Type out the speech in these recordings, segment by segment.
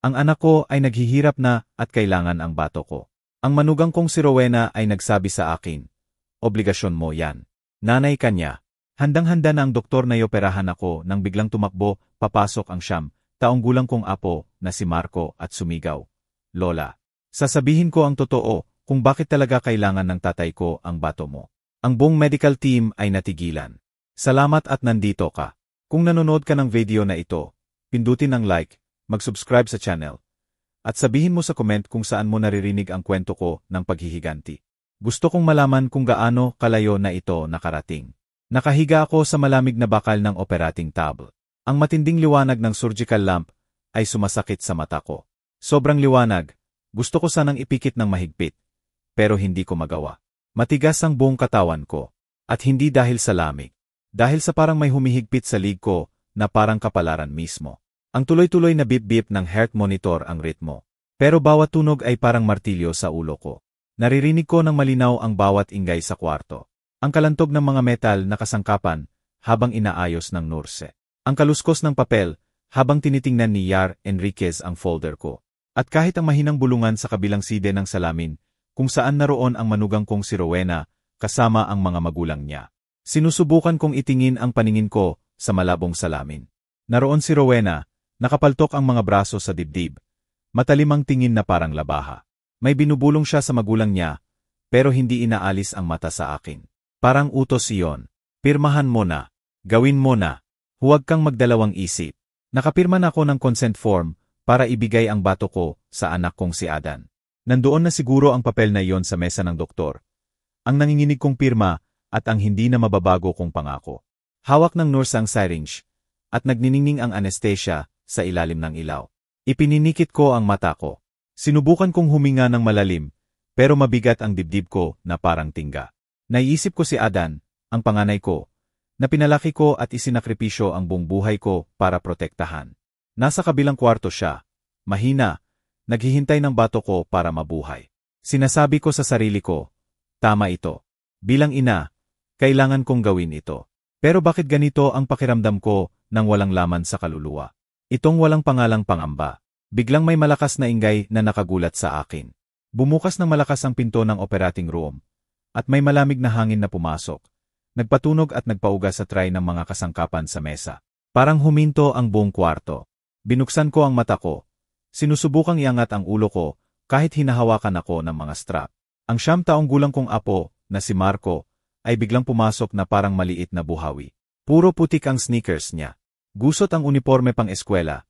Ang anak ko ay naghihirap na at kailangan ang bato ko. Ang manugang kong si Rowena ay nagsabi sa akin, obligasyon mo yan. Nanay kanya. Handang-handa na ang doktor na ioperahan ako nang biglang tumakbo, papasok ang taong gulang kong apo na si Marco at sumigaw. Lola, sasabihin ko ang totoo kung bakit talaga kailangan ng tatay ko ang bato mo. Ang buong medical team ay natigilan. Salamat at nandito ka. Kung nanonood ka ng video na ito, pindutin ang like, mag-subscribe sa channel, at sabihin mo sa comment kung saan mo naririnig ang kwento ko ng paghihiganti. Gusto kong malaman kung gaano kalayo na ito nakarating. Nakahiga ako sa malamig na bakal ng operating table. Ang matinding liwanag ng surgical lamp ay sumasakit sa mata ko. Sobrang liwanag, gusto ko sanang ipikit ng mahigpit, pero hindi ko magawa. Matigas ang buong katawan ko, at hindi dahil sa lamig, dahil sa parang may humihigpit sa lig ko na parang kapalaran mismo. Ang tuloy-tuloy na beep-beep ng heart monitor ang ritmo. Pero bawat tunog ay parang martilyo sa ulo ko. Naririnig ko ng malinaw ang bawat ingay sa kwarto. Ang kalantog ng mga metal na kasangkapan habang inaayos ng nurse. Ang kaluskos ng papel habang tinitingnan ni Yar Enriquez ang folder ko. At kahit ang mahinang bulungan sa kabilang side ng salamin, kung saan naroon ang manugang kong si Rowena kasama ang mga magulang niya. Sinusubukan kong itingin ang paningin ko sa malabong salamin. Naroon si Rowena. Nakapaltok ang mga braso sa dibdib. Matalimang tingin na parang labaha. May binubulong siya sa magulang niya, pero hindi inaalis ang mata sa akin. Parang utos iyon. Pirmahan mo na. Gawin mo na. Huwag kang magdalawang isip. Nakapirma na ako ng consent form para ibigay ang bato ko sa anak kong si Adan. Nandoon na siguro ang papel na iyon sa mesa ng doktor. Ang nanginginig kong pirma at ang hindi na mababago kong pangako. Hawak ng nurse ang syringe at nagniningning ang anesthesia sa ilalim ng ilaw. Ipininikit ko ang mata ko. Sinubukan kong huminga ng malalim, pero mabigat ang dibdib ko na parang tingga. Naiisip ko si Adan, ang panganay ko, na pinalaki ko at isinakripisyo ang buong buhay ko para protektahan. Nasa kabilang kwarto siya, mahina, naghihintay ng bato ko para mabuhay. Sinasabi ko sa sarili ko, tama ito. Bilang ina, kailangan kong gawin ito. Pero bakit ganito ang pakiramdam ko nang walang laman sa kaluluwa? Itong walang pangalang pangamba. Biglang may malakas na ingay na nakagulat sa akin. Bumukas ng malakas ang pinto ng operating room, at may malamig na hangin na pumasok. Nagpatunog at nagpaugas sa tray ng mga kasangkapan sa mesa. Parang huminto ang buong kwarto. Binuksan ko ang mata ko. Sinusubukang iangat ang ulo ko kahit hinahawakan ako ng mga strap. Ang 9 taong gulang kong apo, na si Marco, ay biglang pumasok na parang maliit na buhawi. Puro putik ang sneakers niya. Gusot ang uniforme pang eskwela,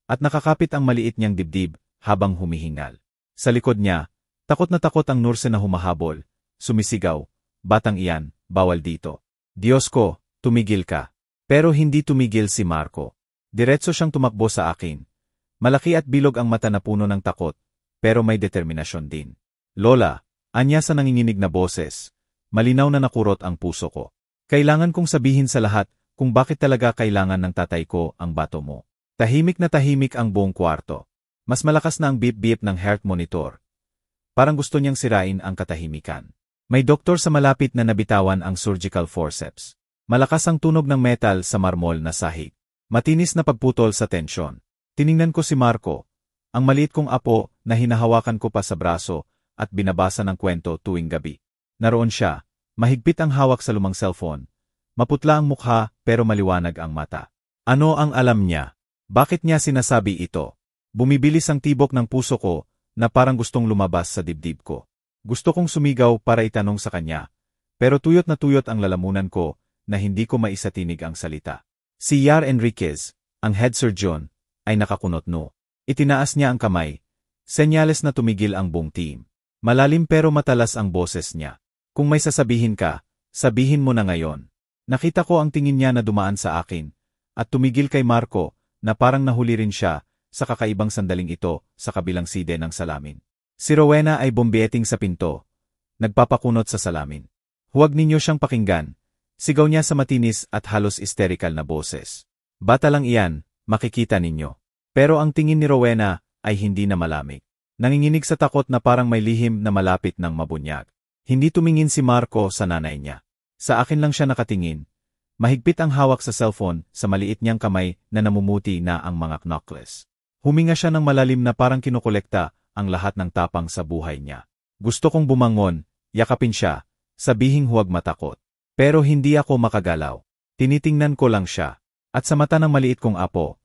at nakakapit ang maliit niyang dibdib habang humihingal. Sa likod niya, takot na takot ang nurse na humahabol, sumisigaw, batang iyan, bawal dito. Diyos ko, tumigil ka. Pero hindi tumigil si Marco. Diretso siyang tumakbo sa akin. Malaki at bilog ang mata na puno ng takot, pero may determinasyon din. Lola, anya sa nanginginig na boses, malinaw na nakurot ang puso ko. Kailangan kong sabihin sa lahat kung bakit talaga kailangan ng tatay ko ang bato mo. Tahimik na tahimik ang buong kwarto. Mas malakas na ang beep-beep ng heart monitor. Parang gusto niyang sirain ang katahimikan. May doktor sa malapit na nabitawan ang surgical forceps. Malakas ang tunog ng metal sa marmol na sahig. Matinis na pagputol sa tensyon. Tiningnan ko si Marco, ang maliit kong apo na hinahawakan ko pa sa braso at binabasa ng kwento tuwing gabi. Naroon siya, mahigpit ang hawak sa lumang cellphone. Maputla ang mukha pero maliwanag ang mata. Ano ang alam niya? Bakit niya sinasabi ito? Bumibilis ang tibok ng puso ko na parang gustong lumabas sa dibdib ko. Gusto kong sumigaw para itanong sa kanya, pero tuyot na tuyot ang lalamunan ko na hindi ko maisatinig ang salita. Si Yar Enriquez, ang head surgeon, ay nakakunot-no. Itinaas niya ang kamay, senyales na tumigil ang buong team. Malalim pero matalas ang boses niya. Kung may sasabihin ka, sabihin mo na ngayon. Nakita ko ang tingin niya na dumaan sa akin, at tumigil kay Marco na parang nahuli rin siya sa kakaibang sandaling ito sa kabilang side ng salamin. Si Rowena ay bumbieting sa pinto, nagpapakunot sa salamin. Huwag ninyo siyang pakinggan, sigaw niya sa matinis at halos hysterical na boses. Bata lang iyan, makikita ninyo. Pero ang tingin ni Rowena ay hindi na malamig. Nanginginig sa takot na parang may lihim na malapit ng mabunyag. Hindi tumingin si Marco sa nanay niya. Sa akin lang siya nakatingin. Mahigpit ang hawak sa cellphone sa maliit niyang kamay na namumuti na ang mga knuckles. Huminga siya ng malalim na parang kinukolekta ang lahat ng tapang sa buhay niya. Gusto kong bumangon, yakapin siya, sabihing huwag matakot. Pero hindi ako makagalaw. Tinitingnan ko lang siya. At sa mata ng maliit kong apo,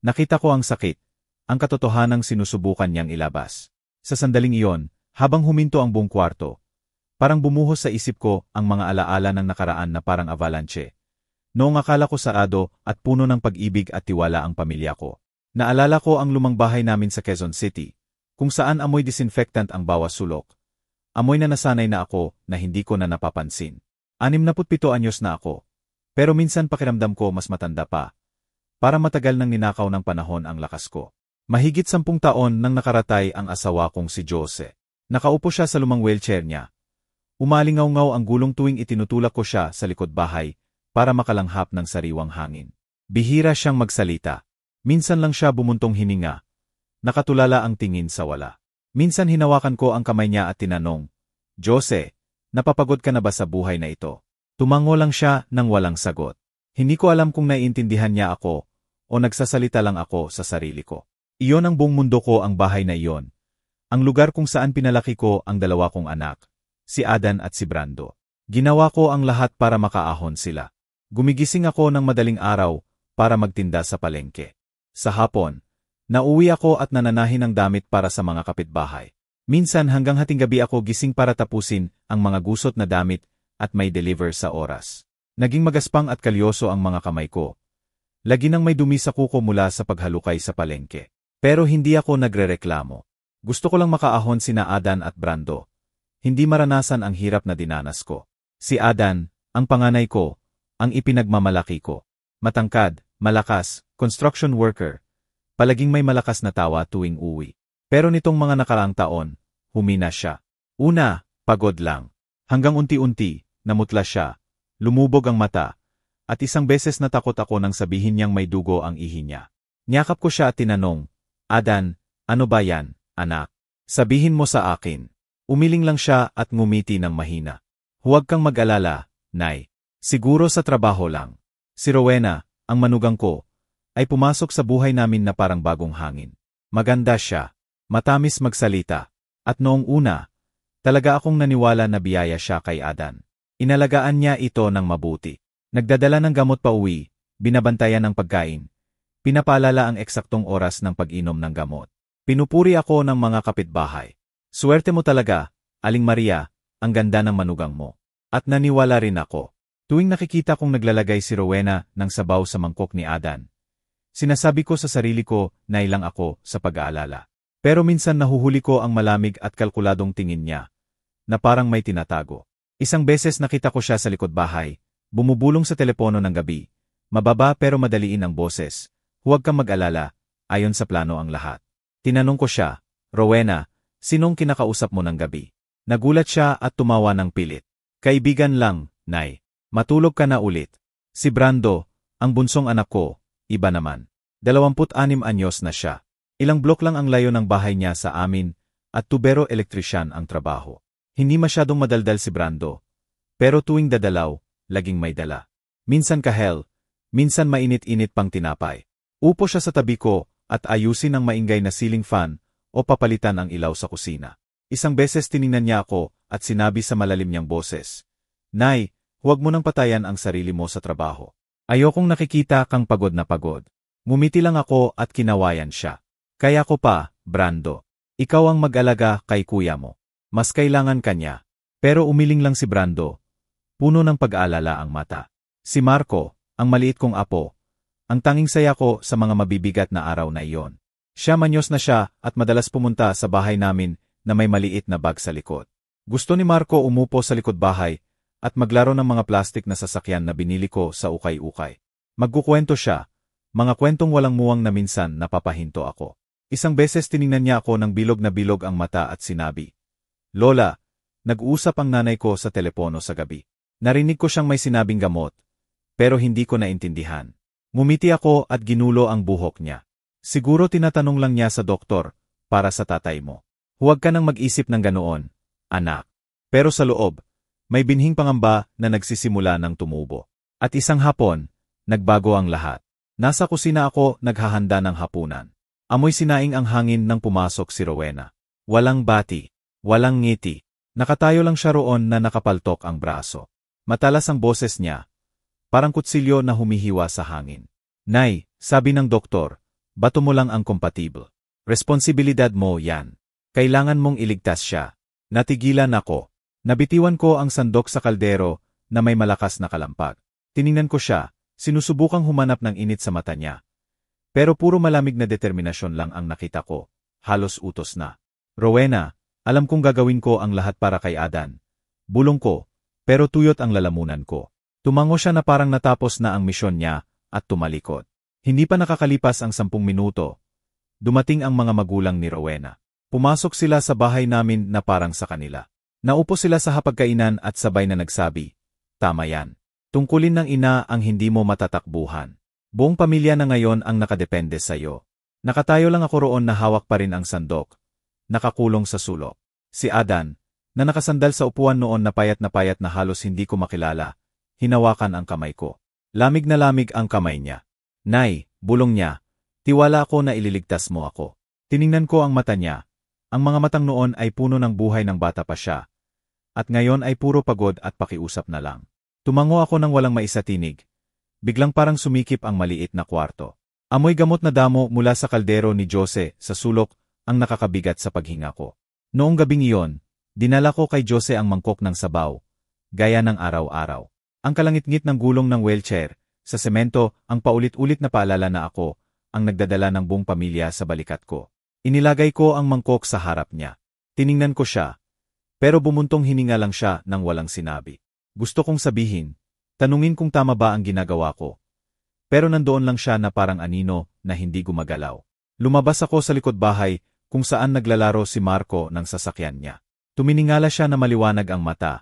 nakita ko ang sakit, ang katotohanang sinusubukan niyang ilabas. Sa sandaling iyon, habang huminto ang buong kwarto, parang bumuhos sa isip ko ang mga alaala ng nakaraan na parang avalanche. Noong akala ko sarado at puno ng pag-ibig at tiwala ang pamilya ko. Naalala ko ang lumang bahay namin sa Quezon City, kung saan amoy disinfectant ang bawas sulok. Amoy na nasanay na ako na hindi ko na napapansin. 67 anyos na ako, pero minsan pakiramdam ko mas matanda pa. Para matagal nang ninakaw ng panahon ang lakas ko. Mahigit 10 taon nang nakaratay ang asawa kong si Jose. Nakaupo siya sa lumang wheelchair niya. Umalingaw-ngaw ang gulong tuwing itinutulak ko siya sa likod bahay para makalanghap ng sariwang hangin. Bihira siyang magsalita. Minsan lang siya bumuntong hininga. Nakatulala ang tingin sa wala. Minsan hinawakan ko ang kamay niya at tinanong, Jose, napapagod ka na ba sa buhay na ito? Tumango lang siya nang walang sagot. Hindi ko alam kung naiintindihan niya ako o nagsasalita lang ako sa sarili ko. Iyon ang buong mundo ko, ang bahay na iyon. Ang lugar kung saan pinalaki ko ang dalawa kong anak, si Adan at si Brando. Ginawa ko ang lahat para makaahon sila. Gumigising ako ng madaling araw para magtinda sa palengke. Sa hapon, nauwi ako at nananahin ng damit para sa mga kapitbahay. Minsan hanggang hating gabi ako gising para tapusin ang mga gusot na damit at may deliver sa oras. Naging magaspang at kalyoso ang mga kamay ko. Lagi nang may dumi sa kuko mula sa paghalukay sa palengke. Pero hindi ako nagrereklamo. Gusto ko lang makaahon sina Adan at Brando. Hindi maranasan ang hirap na dinanas ko. Si Adan, ang panganay ko, ang ipinagmamalaki ko. Matangkad, malakas, construction worker. Palaging may malakas na tawa tuwing uwi. Pero nitong mga nakaraang taon, humina siya. Una, pagod lang. Hanggang unti-unti, namutla siya. Lumubog ang mata. At isang beses natakot ako nang sabihin niyang may dugo ang ihi niya. Niyakap ko siya at tinanong, Adan, ano ba yan, anak? Sabihin mo sa akin. Umiling lang siya at ngumiti ng mahina. Huwag kang mag-alala, Nay. Siguro sa trabaho lang. Si Rowena, ang manugang ko, ay pumasok sa buhay namin na parang bagong hangin. Maganda siya. Matamis magsalita. At noong una, talaga akong naniwala na biyaya siya kay Adan. Inalagaan niya ito ng mabuti. Nagdadala ng gamot pa uwi, binabantayan ng pagkain. Pinapaalala ang eksaktong oras ng pag-inom ng gamot. Pinupuri ako ng mga kapitbahay. Swerte mo talaga, Aling Maria, ang ganda ng manugang mo. At naniwala rin ako. Tuwing nakikita kong naglalagay si Rowena ng sabaw sa mangkok ni Adan, sinasabi ko sa sarili ko na ilang ako sa pag-aalala. Pero minsan nahuhuli ko ang malamig at kalkuladong tingin niya, na parang may tinatago. Isang beses nakita ko siya sa likod bahay, bumubulong sa telepono ng gabi. Mababa pero madaliin ang boses. Huwag kang mag-alala, ayon sa plano ang lahat. Tinanong ko siya, Rowena, sinong kinakausap mo ng gabi? Nagulat siya at tumawa ng pilit. Kaibigan lang, Nay. Matulog ka na ulit. Si Brando, ang bunsong anak ko, iba naman. 26 anyos na siya. Ilang blok lang ang layo ng bahay niya sa amin at tubero elektrisyan ang trabaho. Hindi masyadong madaldal si Brando. Pero tuwing dadalaw, laging may dala. Minsan kahel, minsan mainit-init pang tinapay. Upo siya sa tabi ko at ayusin ang maingay na ceiling fan o papalitan ang ilaw sa kusina. Isang beses tiningnan niya ako at sinabi sa malalim niyang boses, Nay, huwag mo nang patayan ang sarili mo sa trabaho. Ayokong nakikita kang pagod na pagod. Ngumiti lang ako at kinawayan siya. Kaya ko pa, Brando. Ikaw ang mag-alaga kay kuya mo. Mas kailangan kanya. Pero umiling lang si Brando. Puno ng pag-aalala ang mata. Si Marco, ang maliit kong apo. Ang tanging saya ko sa mga mabibigat na araw na iyon. Siya manyos na siya at madalas pumunta sa bahay namin na may maliit na bag sa likod. Gusto ni Marco umupo sa likod bahay at maglaro ng mga plastik na sasakyan na binili ko sa ukay-ukay. Magkukwento siya, mga kwentong walang muwang na minsan napapahinto ako. Isang beses tiningnan niya ako ng bilog na bilog ang mata at sinabi, Lola, nag-uusap ang nanay ko sa telepono sa gabi. Narinig ko siyang may sinabing gamot, pero hindi ko naintindihan. Ngumiti ako at ginulo ang buhok niya. Siguro tinatanong lang niya sa doktor, para sa tatay mo. Huwag ka nang mag-isip ng ganoon, anak. Pero sa loob, may binhing pangamba na nagsisimula ng tumubo. At isang hapon, nagbago ang lahat. Nasa kusina ako naghahanda ng hapunan. Amoy sinaing ang hangin nang pumasok si Rowena. Walang bati, walang ngiti. Nakatayo lang siya roon na nakapaltok ang braso. Matalas ang boses niya, parang kutsilyo na humihiwa sa hangin. Nay, sabi ng doktor, bato mo lang ang compatible. Responsibilidad mo yan. Kailangan mong iligtas siya. Natigilan ako. Nabitiwan ko ang sandok sa kaldero na may malakas na kalampag. Tiningnan ko siya, sinusubukang humanap ng init sa mata niya. Pero puro malamig na determinasyon lang ang nakita ko. Halos utos na. Rowena, alam kong gagawin ko ang lahat para kay Adan. Bulong ko, pero tuyot ang lalamunan ko. Tumango siya na parang natapos na ang misyon niya at tumalikod. Hindi pa nakakalipas ang 10 minuto. Dumating ang mga magulang ni Rowena. Pumasok sila sa bahay namin na parang sa kanila. Naupo sila sa hapagkainan at sabay na nagsabi, "Tama yan. Tungkulin ng ina ang hindi mo matatakbuhan. Buong pamilya na ngayon ang nakadepende sa iyo." Nakatayo lang ako roon na hawak pa rin ang sandok. Nakakulong sa sulok. Si Adan, na nakasandal sa upuan noon na payat na halos hindi ko makilala, hinawakan ang kamay ko. Lamig na lamig ang kamay niya. "Nay," bulong niya, "tiwala ako na ililigtas mo ako." Tiningnan ko ang mata niya. Ang mga matang noon ay puno ng buhay ng bata pa siya. At ngayon ay puro pagod at pakiusap na lang. Tumango ako nang walang maisatinig. Biglang parang sumikip ang maliit na kwarto. Amoy gamot na damo mula sa kaldero ni Jose sa sulok ang nakakabigat sa paghinga ko. Noong gabing iyon, dinala ko kay Jose ang mangkok ng sabaw, gaya ng araw-araw. Ang kalangit-ngit ng gulong ng wheelchair, sa semento, ang paulit-ulit na paalala na ako, ang nagdadala ng buong pamilya sa balikat ko. Inilagay ko ang mangkok sa harap niya. Tiningnan ko siya, pero bumuntong hininga lang siya nang walang sinabi. Gusto kong sabihin, tanungin kung tama ba ang ginagawa ko. Pero nandoon lang siya na parang anino na hindi gumagalaw. Lumabas ako sa likod bahay kung saan naglalaro si Marco ng sasakyan niya. Tuminingala siya na maliwanag ang mata,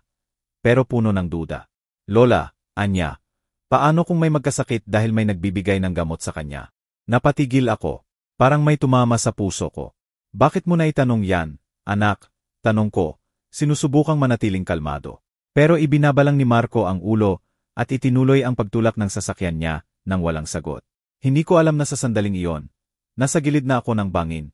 pero puno ng duda. "Lola, Anya, paano kung may magkasakit dahil may nagbibigay ng gamot sa kanya?" Napatigil ako. Parang may tumama sa puso ko. "Bakit mo na itanong yan, anak?" Tanong ko, sinusubukang manatiling kalmado. Pero ibinabalang ni Marco ang ulo at itinuloy ang pagtulak ng sasakyan niya nang walang sagot. Hindi ko alam na sa sandaling iyon, nasa gilid na ako ng bangin,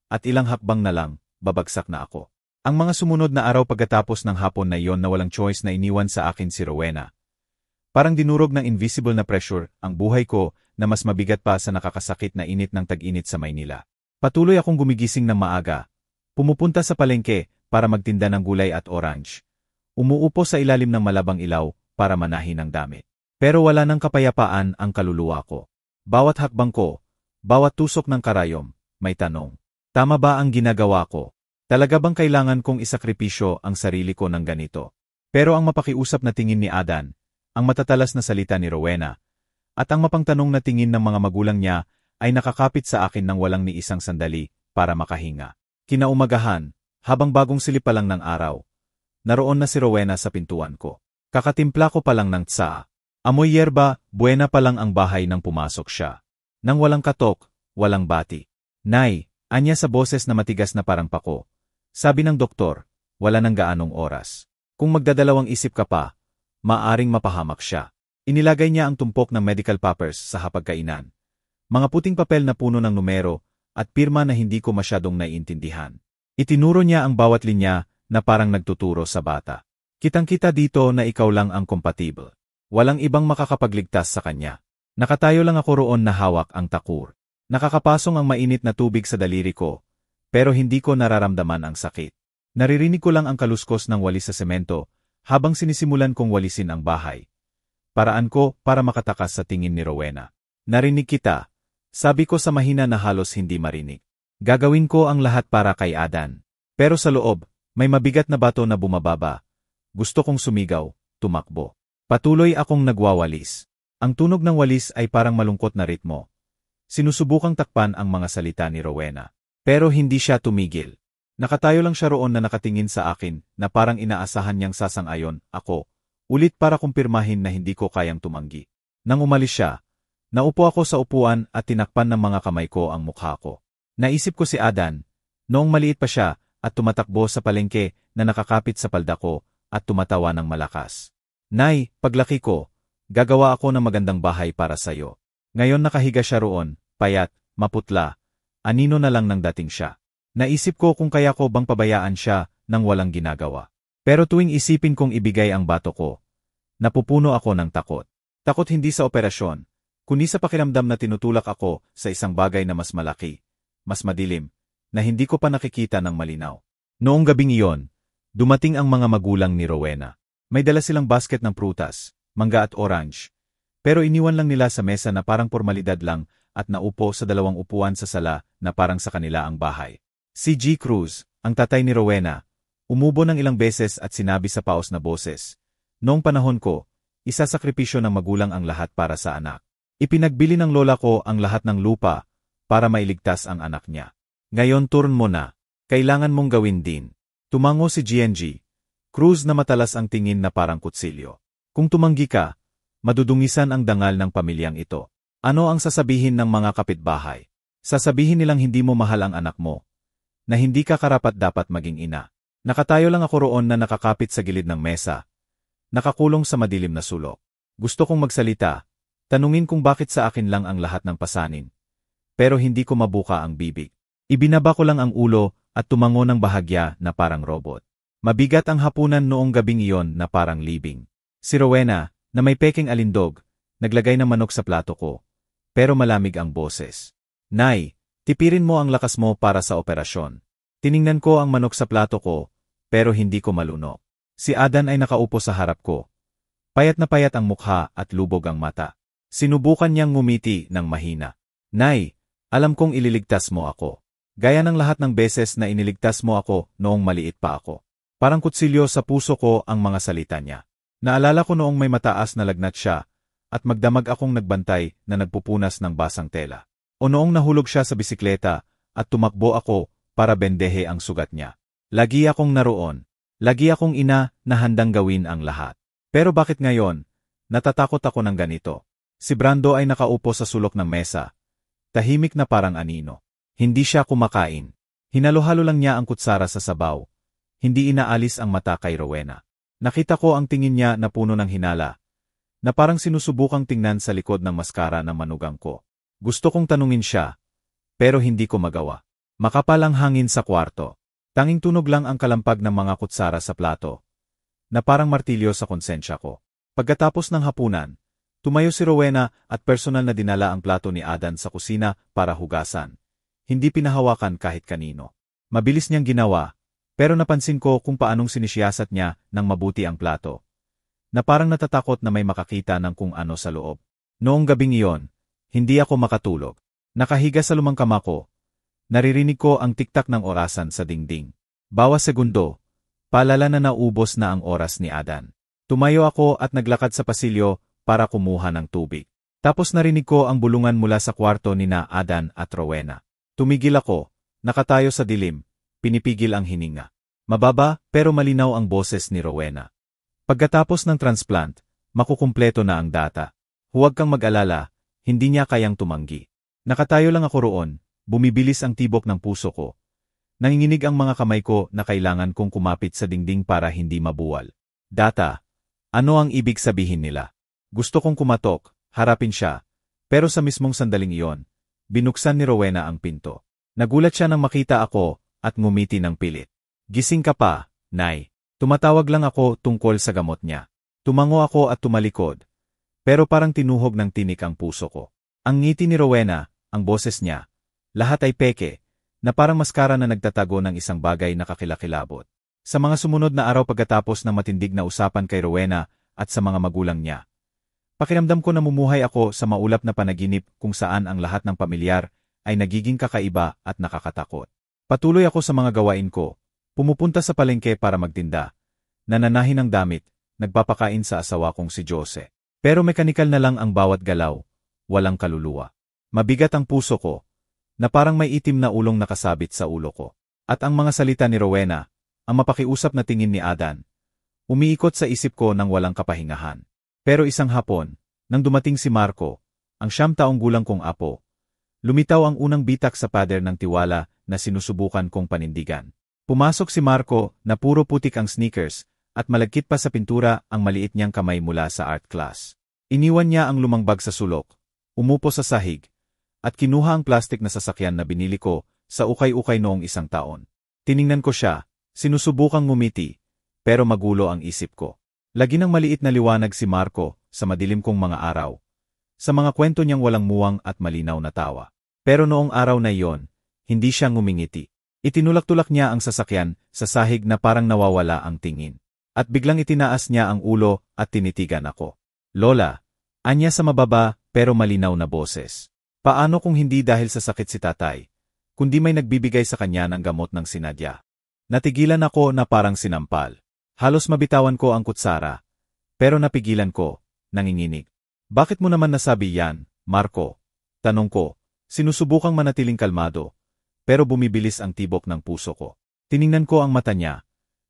at ilang hakbang na lang, babagsak na ako. Ang mga sumunod na araw pagkatapos ng hapon na iyon na walang choice na iniwan sa akin si Rowena. Parang dinurog ng invisible na pressure ang buhay ko na mas mabigat pa sa nakakasakit na init ng tag-init sa Maynila. Patuloy akong gumigising ng maaga. Pumupunta sa palengke para magtinda ng gulay at orange. Umuupo sa ilalim ng malabang ilaw para manahin ang damit. Pero wala nang kapayapaan ang kaluluwa ko. Bawat hakbang ko, bawat tusok ng karayom, may tanong. Tama ba ang ginagawa ko? Talaga bang kailangan kong isakripisyo ang sarili ko ng ganito? Pero ang mapakiusap na tingin ni Adan, ang matatalas na salita ni Rowena, at ang mapangtanong na tingin ng mga magulang niya ay nakakapit sa akin ng walang ni isang sandali para makahinga. Kinaumagahan, habang bagong silip pa lang ng araw, naroon na si Rowena sa pintuan ko. Kakatimpla ko pa lang ng tsaa. Amoy yerba, buena pa lang ang bahay nang pumasok siya. Nang walang katok, walang bati. "Nay," anya sa boses na matigas na parang pako. Sabi ng doktor, wala nang gaanong oras. Kung magdadalawang isip ka pa, maaring mapahamak siya. Inilagay niya ang tumpok ng medical papers sa hapagkainan. Mga puting papel na puno ng numero at pirma na hindi ko masyadong naiintindihan. Itinuro niya ang bawat linya na parang nagtuturo sa bata. "Kitang-kita dito na ikaw lang ang compatible. Walang ibang makakapagligtas sa kanya." Nakatayo lang ako roon na hawak ang takur. Nakakapasong ang mainit na tubig sa daliri ko, pero hindi ko nararamdaman ang sakit. Naririnig ko lang ang kaluskos ng walis sa semento habang sinisimulan kong walisin ang bahay. Paraan ko para makatakas sa tingin ni Rowena. "Narinig kita," sabi ko sa mahina na halos hindi marinig. "Gagawin ko ang lahat para kay Adan." Pero sa loob, may mabigat na bato na bumababa. Gusto kong sumigaw, tumakbo. Patuloy akong nagwawalis. Ang tunog ng walis ay parang malungkot na ritmo. Sinusubukang takpan ang mga salita ni Rowena. Pero hindi siya tumigil. Nakatayo lang siya roon na nakatingin sa akin na parang inaasahan niyang sasang-ayon ako, ulit para kumpirmahin na hindi ko kayang tumanggi. Nang umalis siya, naupo ako sa upuan at tinakpan ng mga kamay ko ang mukha ko. Naisip ko si Adan, noong maliit pa siya at tumatakbo sa palengke na nakakapit sa palda ko at tumatawa ng malakas. "Nay, paglaki ko, gagawa ako ng magandang bahay para sayo." Ngayon nakahiga siya roon, payat, maputla, Anino na lang nang dating siya. Naisip ko kung kaya ko bang pabayaan siya nang walang ginagawa. Pero tuwing isipin kong ibigay ang bato ko, napupuno ako ng takot. Takot hindi sa operasyon, kundi sa pakiramdam na tinutulak ako sa isang bagay na mas malaki, mas madilim, na hindi ko pa nakikita ng malinaw. Noong gabing iyon, dumating ang mga magulang ni Rowena. May dala silang basket ng prutas, mangga at orange. Pero iniwan lang nila sa mesa na parang formalidad lang at naupo sa dalawang upuan sa sala na parang sa kanila ang bahay. Si G. Cruz, ang tatay ni Rowena, umubo ng ilang beses at sinabi sa paos na boses, "Noong panahon ko, isasakripisyo ng magulang ang lahat para sa anak. Ipinagbili ng lola ko ang lahat ng lupa para mailigtas ang anak niya. Ngayon turn mo na, kailangan mong gawin din." Tumango si GNG. Cruz na matalas ang tingin na parang kutsilyo. "Kung tumanggi ka, madudungisan ang dangal ng pamilyang ito. Ano ang sasabihin ng mga kapitbahay? Sasabihin nilang hindi mo mahal ang anak mo, na hindi ka karapat-dapat maging ina." Nakatayo lang ako roon na nakakapit sa gilid ng mesa, nakakulong sa madilim na sulok. Gusto kong magsalita, tanungin kung bakit sa akin lang ang lahat ng pasanin. Pero hindi ko mabuka ang bibig. Ibinaba ko lang ang ulo at tumango ng bahagya na parang robot. Mabigat ang hapunan noong gabing iyon na parang libing. Si Rowena, na may peking alindog, naglagay ng manok sa plato ko. Pero malamig ang boses. "Nay, tipirin mo ang lakas mo para sa operasyon." Tiningnan ko ang manok sa plato ko, pero hindi ko malunok. Si Adan ay nakaupo sa harap ko. Payat na payat ang mukha at lubog ang mata. Sinubukan niyang ngumiti ng mahina. "Nay, alam kong ililigtas mo ako. Gaya ng lahat ng beses na iniligtas mo ako noong maliit pa ako." Parang kutsilyo sa puso ko ang mga salita niya. Naalala ko noong may mataas na lagnat siya at magdamag akong nagbantay na nagpupunas ng basang tela. O noong nahulog siya sa bisikleta at tumakbo ako para bendehe ang sugat niya. Lagi akong naroon. Lagi akong ina na handang gawin ang lahat. Pero bakit ngayon, natatakot ako ng ganito? Si Brando ay nakaupo sa sulok ng mesa. Tahimik na parang anino. Hindi siya kumakain. Hinalo-halo lang niya ang kutsara sa sabaw. Hindi inaalis ang mata kay Rowena. Nakita ko ang tingin niya na puno ng hinala, na parang sinusubukang tingnan sa likod ng maskara ng manugang ko. Gusto kong tanungin siya, pero hindi ko magawa. Makapal ang hangin sa kwarto. Tanging tunog lang ang kalampag ng mga kutsara sa plato, na parang martilyo sa konsensya ko. Pagkatapos ng hapunan, tumayo si Rowena at personal na dinala ang plato ni Adan sa kusina para hugasan. Hindi pinahawakan kahit kanino. Mabilis niyang ginawa, pero napansin ko kung paanong sinisiyasat niya ng mabuti ang plato, na parang natatakot na may makakita ng kung ano sa loob. Noong gabing iyon, hindi ako makatulog. Nakahiga sa lumang kama ko. Naririnig ko ang tiktak ng orasan sa dingding. Bawas segundo, paalala na naubos na ang oras ni Adan. Tumayo ako at naglakad sa pasilyo para kumuha ng tubig. Tapos narinig ko ang bulungan mula sa kwarto ni na Adan at Rowena. Tumigil ako, nakatayo sa dilim, pinipigil ang hininga. Mababa pero malinaw ang boses ni Rowena. "Pagkatapos ng transplant, makukumpleto na ang data. Huwag kang mag-alala, hindi niya kayang tumanggi." Nakatayo lang ako roon. Bumibilis ang tibok ng puso ko. Nanginginig ang mga kamay ko na kailangan kong kumapit sa dingding para hindi mabuwal. Data. Ano ang ibig sabihin nila? Gusto kong kumatok, harapin siya. Pero sa mismong sandaling iyon, binuksan ni Rowena ang pinto. Nagulat siya nang makita ako at ngumiti ng pilit. "Gising ka pa, Nay." Tumatawag lang ako tungkol sa gamot niya. Tumango ako at tumalikod. Pero parang tinuhog ng tinik ang puso ko. Ang ngiti ni Rowena, ang boses niya, lahat ay peke, na parang maskara na nagtatago ng isang bagay na kakilakilabot. Sa mga sumunod na araw pagkatapos ng matindig na usapan kay Rowena at sa mga magulang niya, pakiramdam ko na namumuhay ako sa maulap na panaginip kung saan ang lahat ng pamilyar ay nagiging kakaiba at nakakatakot. Patuloy ako sa mga gawain ko, pumupunta sa palengke para magtinda, nananahin ng damit, nagpapakain sa asawa kong si Jose. Pero mekanikal na lang ang bawat galaw, walang kaluluwa. Mabigat ang puso ko, na parang may itim na ulong nakasabit sa ulo ko. At ang mga salita ni Rowena, ang mapakiusap na tingin ni Adan, umiikot sa isip ko nang walang kapahingahan. Pero isang hapon, nang dumating si Marco, ang 9 taong gulang kong apo, lumitaw ang unang bitak sa pader ng tiwala na sinusubukan kong panindigan. Pumasok si Marco na puro putik ang sneakers at malagkit pa sa pintura ang maliit niyang kamay mula sa art class. Iniwan niya ang lumang bag sa sulok, umupo sa sahig, at kinuha ang plastik na sasakyan na binili ko sa ukay-ukay noong 1 taon. Tiningnan ko siya, sinusubukang ngumiti, pero magulo ang isip ko. Lagi ng maliit na liwanag si Marco sa madilim kong mga araw. Sa mga kwento niyang walang muwang at malinaw na tawa. Pero noong araw na iyon, hindi siya ngumingiti. Itinulak-tulak niya ang sasakyan sa sahig na parang nawawala ang tingin. At biglang itinaas niya ang ulo at tinitigan ako. Lola, anya sa mababa pero malinaw na boses. Paano kung hindi dahil sa sakit si tatay, kundi may nagbibigay sa kanya ng gamot ng sinadya? Natigilan ako na parang sinampal. Halos mabitawan ko ang kutsara, pero napigilan ko, nanginginig. Bakit mo naman nasabi yan, Marco? Tanong ko, sinusubukang manatiling kalmado, pero bumibilis ang tibok ng puso ko. Tiningnan ko ang mata niya,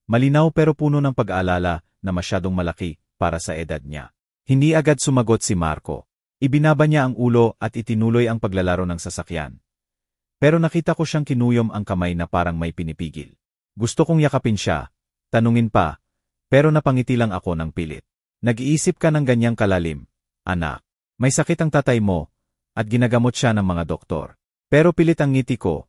malinaw pero puno ng pag-aalala na masyadong malaki para sa edad niya. Hindi agad sumagot si Marco. Ibinaba niya ang ulo at itinuloy ang paglalaro ng sasakyan. Pero nakita ko siyang kinuyom ang kamay na parang may pinipigil. Gusto kong yakapin siya, tanungin pa, pero napangiti lang ako ng pilit. Nag-iisip ka ng ganyang kalalim, anak. May sakit ang tatay mo, at ginagamot siya ng mga doktor. Pero pilit ang ngiti ko,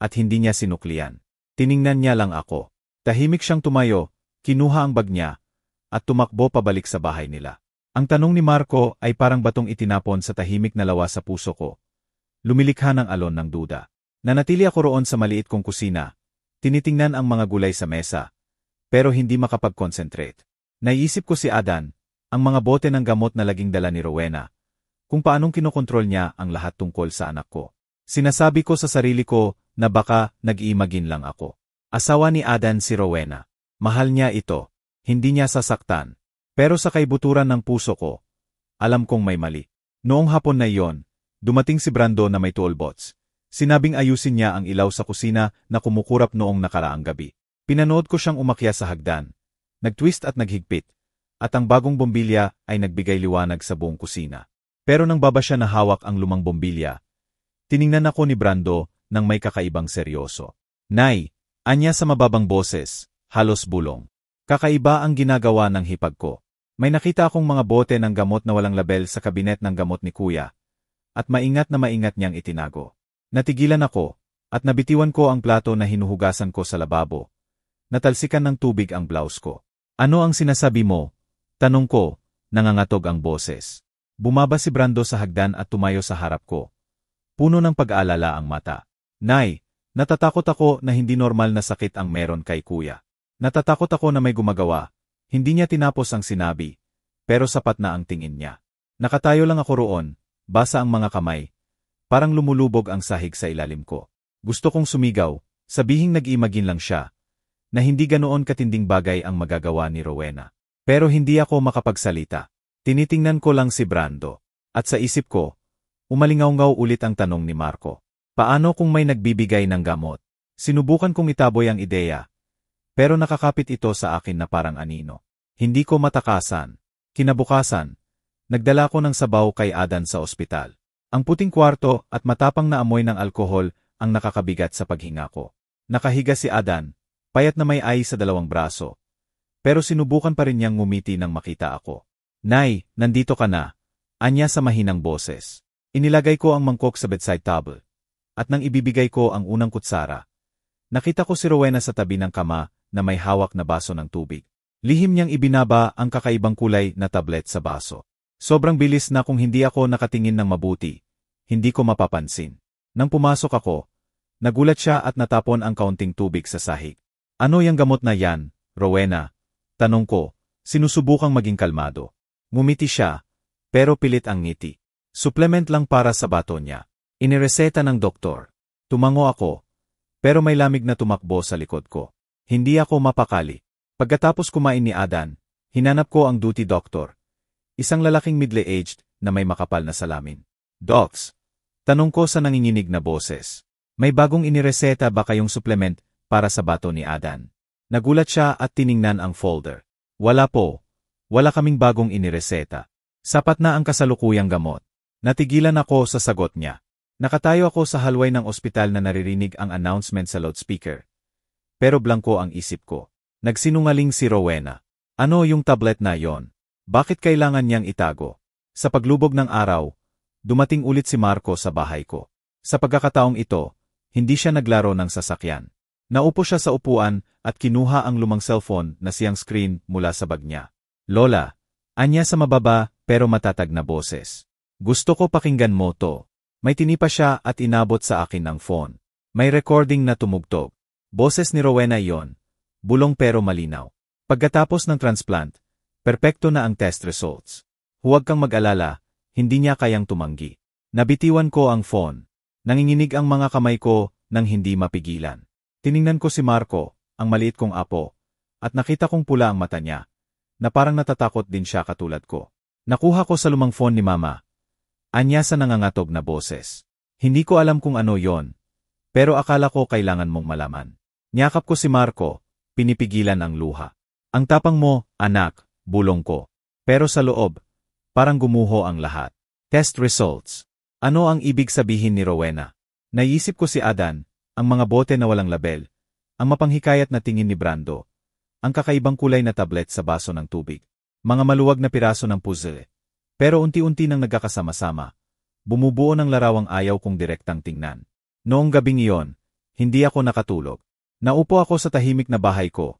at hindi niya sinuklian. Tiningnan niya lang ako. Tahimik siyang tumayo, kinuha ang bag niya, at tumakbo pabalik sa bahay nila. Ang tanong ni Marco ay parang batong itinapon sa tahimik na lawa sa puso ko. Lumilikha ng alon ng duda. Nanatili ako roon sa maliit kong kusina, tinitingnan ang mga gulay sa mesa, pero hindi makapag-concentrate. Naiisip ko si Adan, ang mga bote ng gamot na laging dala ni Rowena, kung paanong kinokontrol niya ang lahat tungkol sa anak ko. Sinasabi ko sa sarili ko na baka nag-iimagine lang ako. Asawa ni Adan si Rowena. Mahal niya ito. Hindi niya sasaktan. Pero sa kaibuturan ng puso ko, alam kong may mali. Noong hapon na iyon, dumating si Brando na may toolbox. Sinabing ayusin niya ang ilaw sa kusina na kumukurap noong nakaraang gabi. Pinanood ko siyang umakyat sa hagdan, nagtwist at naghigpit, at ang bagong bombilya ay nagbigay liwanag sa buong kusina. Pero nang baba siya na hawak ang lumang bombilya, tiningnan ako ni Brando nang may kakaibang seryoso. Nay, anya sa mababang boses, halos bulong. Kakaiba ang ginagawa ng hipag ko. May nakita akong mga bote ng gamot na walang label sa kabinet ng gamot ni Kuya, at maingat niyang itinago. Natigilan ako, at nabitiwan ko ang plato na hinuhugasan ko sa lababo. Natalsikan ng tubig ang blouse ko. Ano ang sinasabi mo? Tanong ko, nangangatog ang boses. Bumaba si Brando sa hagdan at tumayo sa harap ko. Puno ng pag-aalala ang mata. Nay, natatakot ako na hindi normal na sakit ang meron kay Kuya. Natatakot ako na may gumagawa. Hindi niya tinapos ang sinabi, pero sapat na ang tingin niya. Nakatayo lang ako roon, basa ang mga kamay. Parang lumulubog ang sahig sa ilalim ko. Gusto kong sumigaw, sabihing nag-imagine lang siya, na hindi ganoon katinding bagay ang magagawa ni Rowena. Pero hindi ako makapagsalita. Tinitingnan ko lang si Brando. At sa isip ko, umalingaw-ngaw ulit ang tanong ni Marco. Paano kung may nagbibigay ng gamot? Sinubukan kong itaboy ang ideya. Pero nakakapit ito sa akin na parang anino. Hindi ko matakasan. Kinabukasan, nagdala ko ng sabaw kay Adan sa ospital. Ang puting kwarto at matapang na amoy ng alkohol ang nakakabigat sa paghinga ko. Nakahiga si Adan, payat na may ay sa dalawang braso. Pero sinubukan pa rin niyang ngumiti nang makita ako. Nay, nandito ka na. Anya sa mahinang boses. Inilagay ko ang mangkok sa bedside table. At nang ibibigay ko ang unang kutsara, nakita ko si Rowena sa tabi ng kama na may hawak na baso ng tubig. Lihim niyang ibinaba ang kakaibang kulay na tablet sa baso. Sobrang bilis na kung hindi ako nakatingin ng mabuti, hindi ko mapapansin. Nang pumasok ako, nagulat siya at natapon ang kaunting tubig sa sahig. Ano yung gamot na yan, Rowena? Tanong ko, sinusubukang maging kalmado. Ngumiti siya, pero pilit ang ngiti. Supplement lang para sa bato niya. Inireseta ng doktor. Tumango ako, pero may lamig na tumakbo sa likod ko. Hindi ako mapakali. Pagkatapos kumain ni Adan, hinanap ko ang duty doctor. Isang lalaking middle-aged na may makapal na salamin. Docs, tanong ko sa nanginginig na boses. May bagong inireseta ba kayong supplement para sa bato ni Adan? Nagulat siya at tiningnan ang folder. Wala po. Wala kaming bagong inireseta. Sapat na ang kasalukuyang gamot. Natigilan ako sa sagot niya. Nakatayo ako sa halway ng ospital na naririnig ang announcement sa loudspeaker. Pero blanko ang isip ko. Nagsinungaling si Rowena. Ano yung tablet na yon? Bakit kailangan niyang itago? Sa paglubog ng araw, dumating ulit si Marco sa bahay ko. Sa pagkakataong ito, hindi siya naglaro ng sasakyan. Naupo siya sa upuan at kinuha ang lumang cellphone na siyang screen mula sa bag niya. Lola, anya sa mababa pero matatag na boses. Gusto ko pakinggan mo to. May tinipa siya at inabot sa akin ang phone. May recording na tumugtog. Boses ni Rowena iyon. Bulong pero malinaw. Pagkatapos ng transplant, perpekto na ang test results. Huwag kang mag-alala, hindi niya kayang tumanggi. Nabitiwan ko ang phone. Nanginginig ang mga kamay ko nang hindi mapigilan. Tiningnan ko si Marco, ang maliit kong apo, at nakita kong pula ang mata niya, na parang natatakot din siya katulad ko. Nakuha ko sa lumang phone ni Mama. Anya sa nangangatog na boses. Hindi ko alam kung ano yon, pero akala ko kailangan mong malaman. Niyakap ko si Marco, pinipigilan ang luha. Ang tapang mo, anak, bulong ko. Pero sa loob, parang gumuho ang lahat. Test results. Ano ang ibig sabihin ni Rowena? Naisip ko si Adan, ang mga bote na walang label, ang mapanghikayat na tingin ni Brando, ang kakaibang kulay na tablet sa baso ng tubig, mga maluwag na piraso ng puzzle. Pero unti-unti nang nagkakasama-sama, bumubuo ng larawang ayaw kong direktang tingnan. Noong gabing iyon, hindi ako nakatulog. Naupo ako sa tahimik na bahay ko.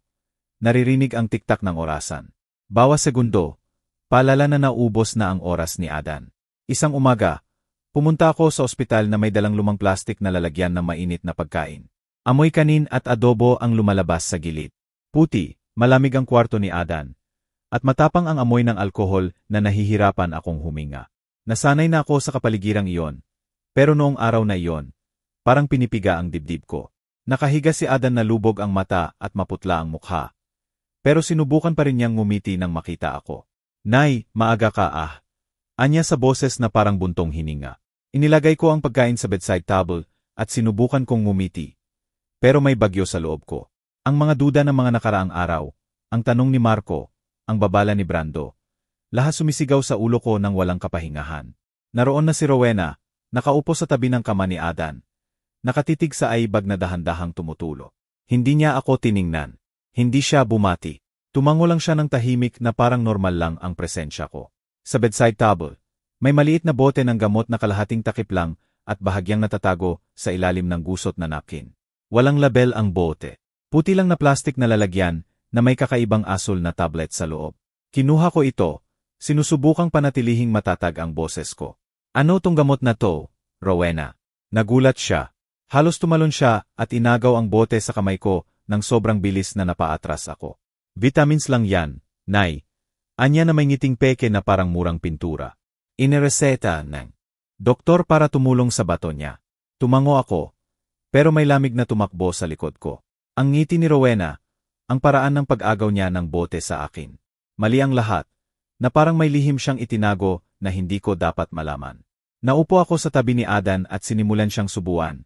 Naririnig ang tiktak ng orasan. Bawas segundo, paalala na naubos na ang oras ni Adan. Isang umaga, pumunta ako sa ospital na may dalang lumang plastik na lalagyan ng mainit na pagkain. Amoy kanin at adobo ang lumalabas sa gilid. Puti, malamig ang kwarto ni Adan. At matapang ang amoy ng alkohol na nahihirapan akong huminga. Nasanay na ako sa kapaligirang iyon. Pero noong araw na iyon, parang pinipiga ang dibdib ko. Nakahiga si Adan na lubog ang mata at maputla ang mukha. Pero sinubukan pa rin niyang ngumiti nang makita ako. Nay, maaga ka ah. Anya sa boses na parang buntong hininga. Inilagay ko ang pagkain sa bedside table at sinubukan kong ngumiti. Pero may bagyo sa loob ko. Ang mga duda ng mga nakaraang araw, ang tanong ni Marco, ang babala ni Brando, lahat sumisigaw sa ulo ko ng walang kapahingahan. Naroon na si Rowena, nakaupo sa tabi ng kama ni Adan. Nakatitig sa aibag na dahan-dahang tumutulo. Hindi niya ako tiningnan. Hindi siya bumati. Tumango lang siya ng tahimik na parang normal lang ang presensya ko. Sa bedside table, may maliit na bote ng gamot na kalahating takip lang at bahagyang natatago sa ilalim ng gusot na napkin. Walang label ang bote. Puti lang na plastik na lalagyan na may kakaibang asul na tablet sa loob. Kinuha ko ito, sinusubukang panatilihing matatag ang boses ko. Ano tong gamot na to, Rowena? Nagulat siya. Halos tumalon siya at inagaw ang bote sa kamay ko nang sobrang bilis na napaatras ako. Vitamins lang yan, Nay. Anya na may ngiting peke na parang murang pintura. Inireseta ng doktor para tumulong sa bato niya. Tumango ako, pero may lamig na tumakbo sa likod ko. Ang ngiti ni Rowena, ang paraan ng pag-agaw niya ng bote sa akin. Mali ang lahat, na parang may lihim siyang itinago na hindi ko dapat malaman. Naupo ako sa tabi ni Adan at sinimulan siyang subuan.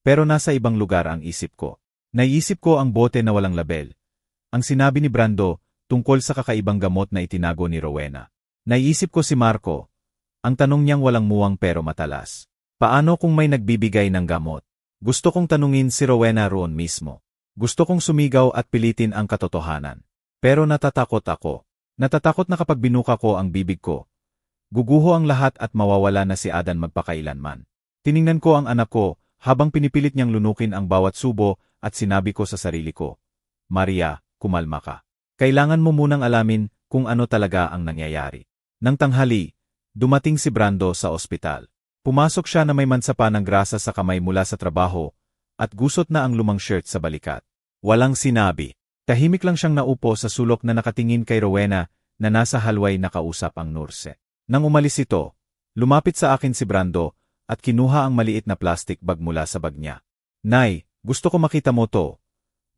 Pero nasa ibang lugar ang isip ko. Naisip ko ang bote na walang label. Ang sinabi ni Brando tungkol sa kakaibang gamot na itinago ni Rowena. Naisip ko si Marco. Ang tanong niyang walang muwang pero matalas. Paano kung may nagbibigay ng gamot? Gusto kong tanungin si Rowena roon mismo. Gusto kong sumigaw at pilitin ang katotohanan. Pero natatakot ako. Natatakot na kapag binuka ko ang bibig ko, guguho ang lahat at mawawala na si Adan magpakailanman. Tiningnan ko ang anak ko habang pinipilit niyang lunukin ang bawat subo at sinabi ko sa sarili ko, Maria, kumalma ka. Kailangan mo munang alamin kung ano talaga ang nangyayari. Nang tanghali, dumating si Brando sa ospital. Pumasok siya na may mansapa ng grasa sa kamay mula sa trabaho at gusot na ang lumang shirt sa balikat. Walang sinabi. Tahimik lang siyang naupo sa sulok na nakatingin kay Rowena na nasa halway nakausap ang nurse. Nang umalis ito, lumapit sa akin si Brando at kinuha ang maliit na plastic bag mula sa bag niya. Nay, gusto ko makita mo to.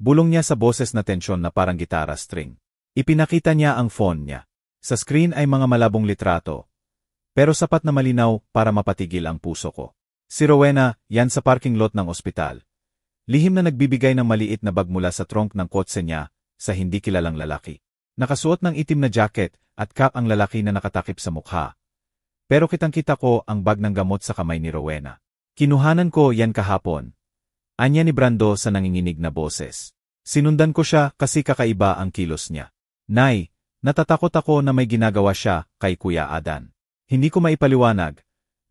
Bulong niya sa boses na tensyon na parang gitara string. Ipinakita niya ang phone niya. Sa screen ay mga malabong litrato. Pero sapat na malinaw para mapatigil ang puso ko. Si Rowena, yan sa parking lot ng ospital. Lihim na nagbibigay ng maliit na bag mula sa trunk ng kotse niya sa hindi kilalang lalaki. Nakasuot ng itim na jacket at cap ang lalaki na nakatakip sa mukha. Pero kitang-kita ko ang bag ng gamot sa kamay ni Rowena. Kinuhanan ko yan kahapon. Anya ni Brando sa nanginginig na boses. Sinundan ko siya kasi kakaiba ang kilos niya. Nay, natatakot ako na may ginagawa siya kay Kuya Adan. Hindi ko maipaliwanag.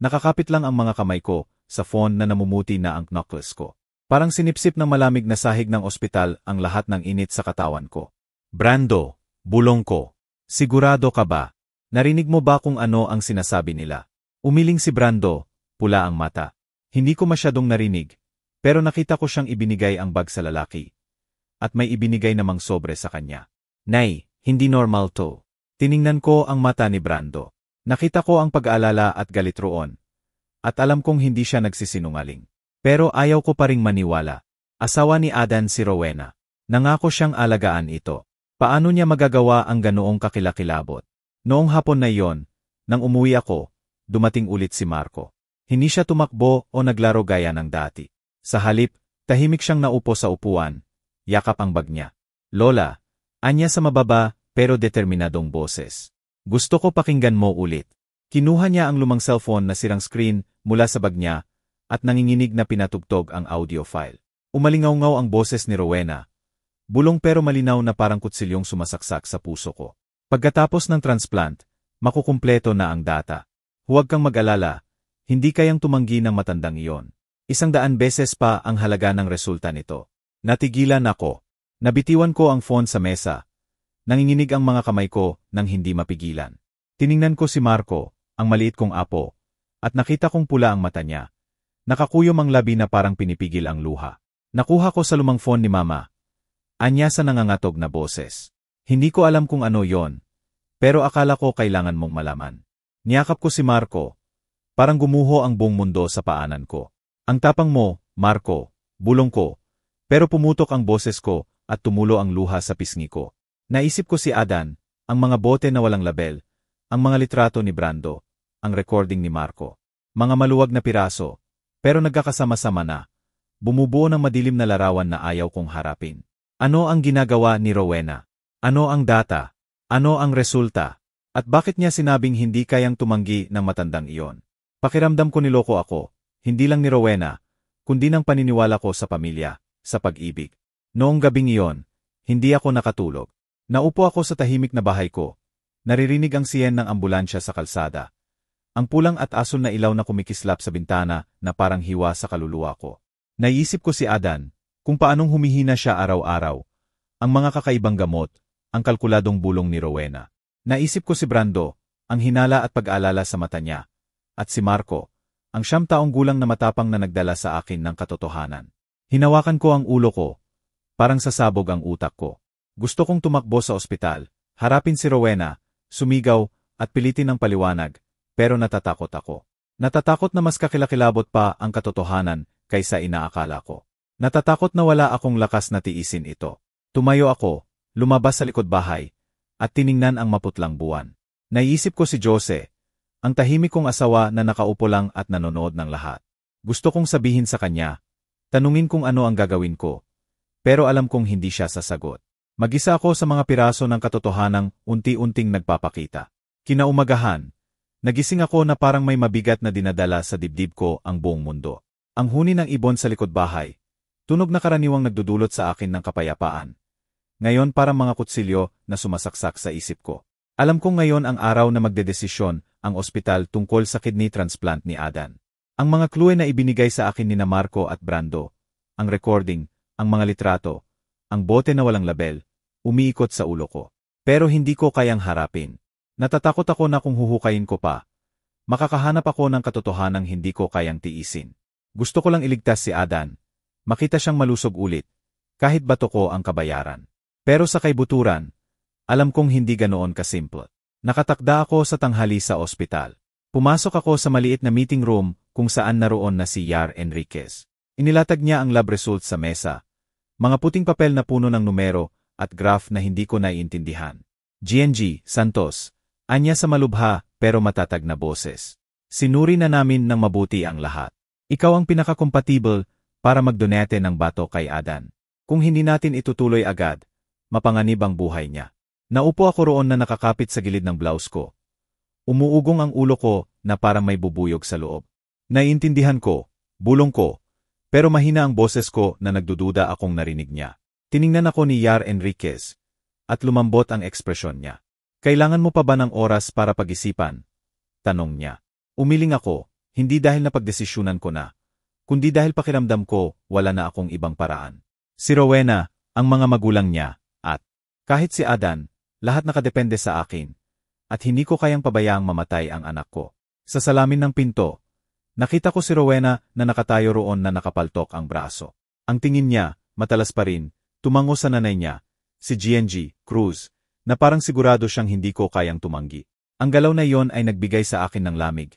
Nakakapit lang ang mga kamay ko sa phone na namumuti na ang knuckles ko. Parang sinipsip ng malamig na sahig ng ospital ang lahat ng init sa katawan ko. Brando, bulong ko. Sigurado ka ba? Narinig mo ba kung ano ang sinasabi nila? Umiling si Brando, pula ang mata. Hindi ko masyadong narinig, pero nakita ko siyang ibinigay ang bag sa lalaki. At may ibinigay namang sobre sa kanya. Nay, hindi normal to. Tiningnan ko ang mata ni Brando. Nakita ko ang pag-aalala at galit roon. At alam kong hindi siya nagsisinungaling. Pero ayaw ko pa ring maniwala. Asawa ni Adan si Rowena. Nangako siyang alagaan ito. Paano niya magagawa ang ganoong kakilakilabot? Noong hapon na iyon, nang umuwi ako, dumating ulit si Marco. Hindi siya tumakbo o naglaro gaya ng dati. Sa halip, tahimik siyang naupo sa upuan. Yakap ang bag niya. Lola, anya sa mababa pero determinadong boses. Gusto ko pakinggan mo ulit. Kinuha niya ang lumang cellphone na sirang screen mula sa bag niya at nanginginig na pinatugtog ang audio file. Umalingaw-ngaw ang boses ni Rowena. Bulong pero malinaw na parang kutsilyong sumasaksak sa puso ko. Pagkatapos ng transplant, makukumpleto na ang data. Huwag kang mag-alala, hindi kayang tumanggi ng matandang iyon. 100 beses pa ang halaga ng resulta nito. Natigilan ako. Nabitiwan ko ang phone sa mesa. Nanginginig ang mga kamay ko nang hindi mapigilan. Tiningnan ko si Marco, ang maliit kong apo, at nakita kong pula ang mata niya. Nakakuyom ang labi na parang pinipigil ang luha. Nakuha ko sa lumang phone ni Mama. Anya sa nangangatog na boses. Hindi ko alam kung ano yon, pero akala ko kailangan mong malaman. Niyakap ko si Marco. Parang gumuho ang buong mundo sa paanan ko. Ang tapang mo, Marco, bulong ko. Pero pumutok ang boses ko at tumulo ang luha sa pisngi ko. Naisip ko si Adan, ang mga bote na walang label, ang mga litrato ni Brando, ang recording ni Marco. Mga maluwag na piraso, pero nagkakasama-sama na. Bumubuo ng madilim na larawan na ayaw kong harapin. Ano ang ginagawa ni Rowena? Ano ang data? Ano ang resulta? At bakit niya sinabing hindi kayang tumanggi ng matandang iyon? Pakiramdam ko niloko ako, hindi lang ni Rowena, kundi ng paniniwala ko sa pamilya, sa pag-ibig. Noong gabing iyon, hindi ako nakatulog. Naupo ako sa tahimik na bahay ko. Naririnig ang siyen ng ambulansya sa kalsada. Ang pulang at asul na ilaw na kumikislap sa bintana na parang hiwa sa kaluluwa ko. Naisip ko si Adan, kung paanong humihina siya araw-araw. Ang mga kakaibang gamot, ang kalkuladong bulong ni Rowena. Naisip ko si Brando, ang hinala at pag-alala sa mata niya. At si Marco, ang 9 taong gulang na matapang na nagdala sa akin ng katotohanan. Hinawakan ko ang ulo ko. Parang sasabog ang utak ko. Gusto kong tumakbo sa ospital, harapin si Rowena, sumigaw, at pilitin ng paliwanag, pero natatakot ako. Natatakot na mas kakilakilabot pa ang katotohanan kaysa inaakala ko. Natatakot na wala akong lakas na tiisin ito. Tumayo ako, lumabas sa likod bahay, at tiningnan ang maputlang buwan. Naiisip ko si Jose, ang tahimik kong asawa na nakaupo lang at nanonood ng lahat. Gusto kong sabihin sa kanya, tanungin kung ano ang gagawin ko, pero alam kong hindi siya sasagot. Mag-isa ako sa mga piraso ng katotohanang unti-unting nagpapakita. Kinaumagahan, nagising ako na parang may mabigat na dinadala sa dibdib ko ang buong mundo. Ang huni ng ibon sa likod bahay, tunog na karaniwang nagdudulot sa akin ng kapayapaan. Ngayon parang mga kutsilyo na sumasaksak sa isip ko. Alam kong ngayon ang araw na magdedesisyon ang ospital tungkol sa kidney transplant ni Adan. Ang mga clue na ibinigay sa akin ni Marco at Brando, ang recording, ang mga litrato, ang bote na walang label, umiikot sa ulo ko. Pero hindi ko kayang harapin. Natatakot ako na kung huhukayin ko pa, makakahanap ako ng katotohanang hindi ko kayang tiisin. Gusto ko lang iligtas si Adan, makita siyang malusog ulit, kahit bato ko ang kabayaran. Pero sa kaibuturan, alam kong hindi ganoon kasimple. Nakatakda ako sa tanghali sa ospital. Pumasok ako sa maliit na meeting room kung saan naroon na si Yar Enriquez. Inilatag niya ang lab results sa mesa. Mga puting papel na puno ng numero at graph na hindi ko naiintindihan. GNG, Santos, anya sa malubha pero matatag na boses. Sinuri na namin ng mabuti ang lahat. Ikaw ang pinaka-compatible para magdonate ng bato kay Adan. Kung hindi natin itutuloy agad, mapanganib ang buhay niya. Naupo ako roon na nakakapit sa gilid ng blouse ko. Umuugong ang ulo ko na parang may bubuyog sa loob. Naiintindihan ko, bulong ko, pero mahina ang boses ko na nagdududa akong narinig niya. Tiningnan ako ni Yar Enriquez, at lumambot ang ekspresyon niya. Kailangan mo pa ba ng oras para pag-isipan? Tanong niya. Umiling ako, hindi dahil napagdesisyunan ko na, kundi dahil pakiramdam ko wala na akong ibang paraan. Si Rowena, ang mga magulang niya, at kahit si Adan, lahat nakadepende sa akin, at hindi ko kayang pabayaang mamatay ang anak ko. Sa salamin ng pinto, nakita ko si Rowena na nakatayo roon na nakapaltok ang braso. Ang tingin niya, matalas pa rin, tumango sa nanay niya, si GNG Cruz, na parang sigurado siyang hindi ko kayang tumanggi. Ang galaw na iyon ay nagbigay sa akin ng lamig,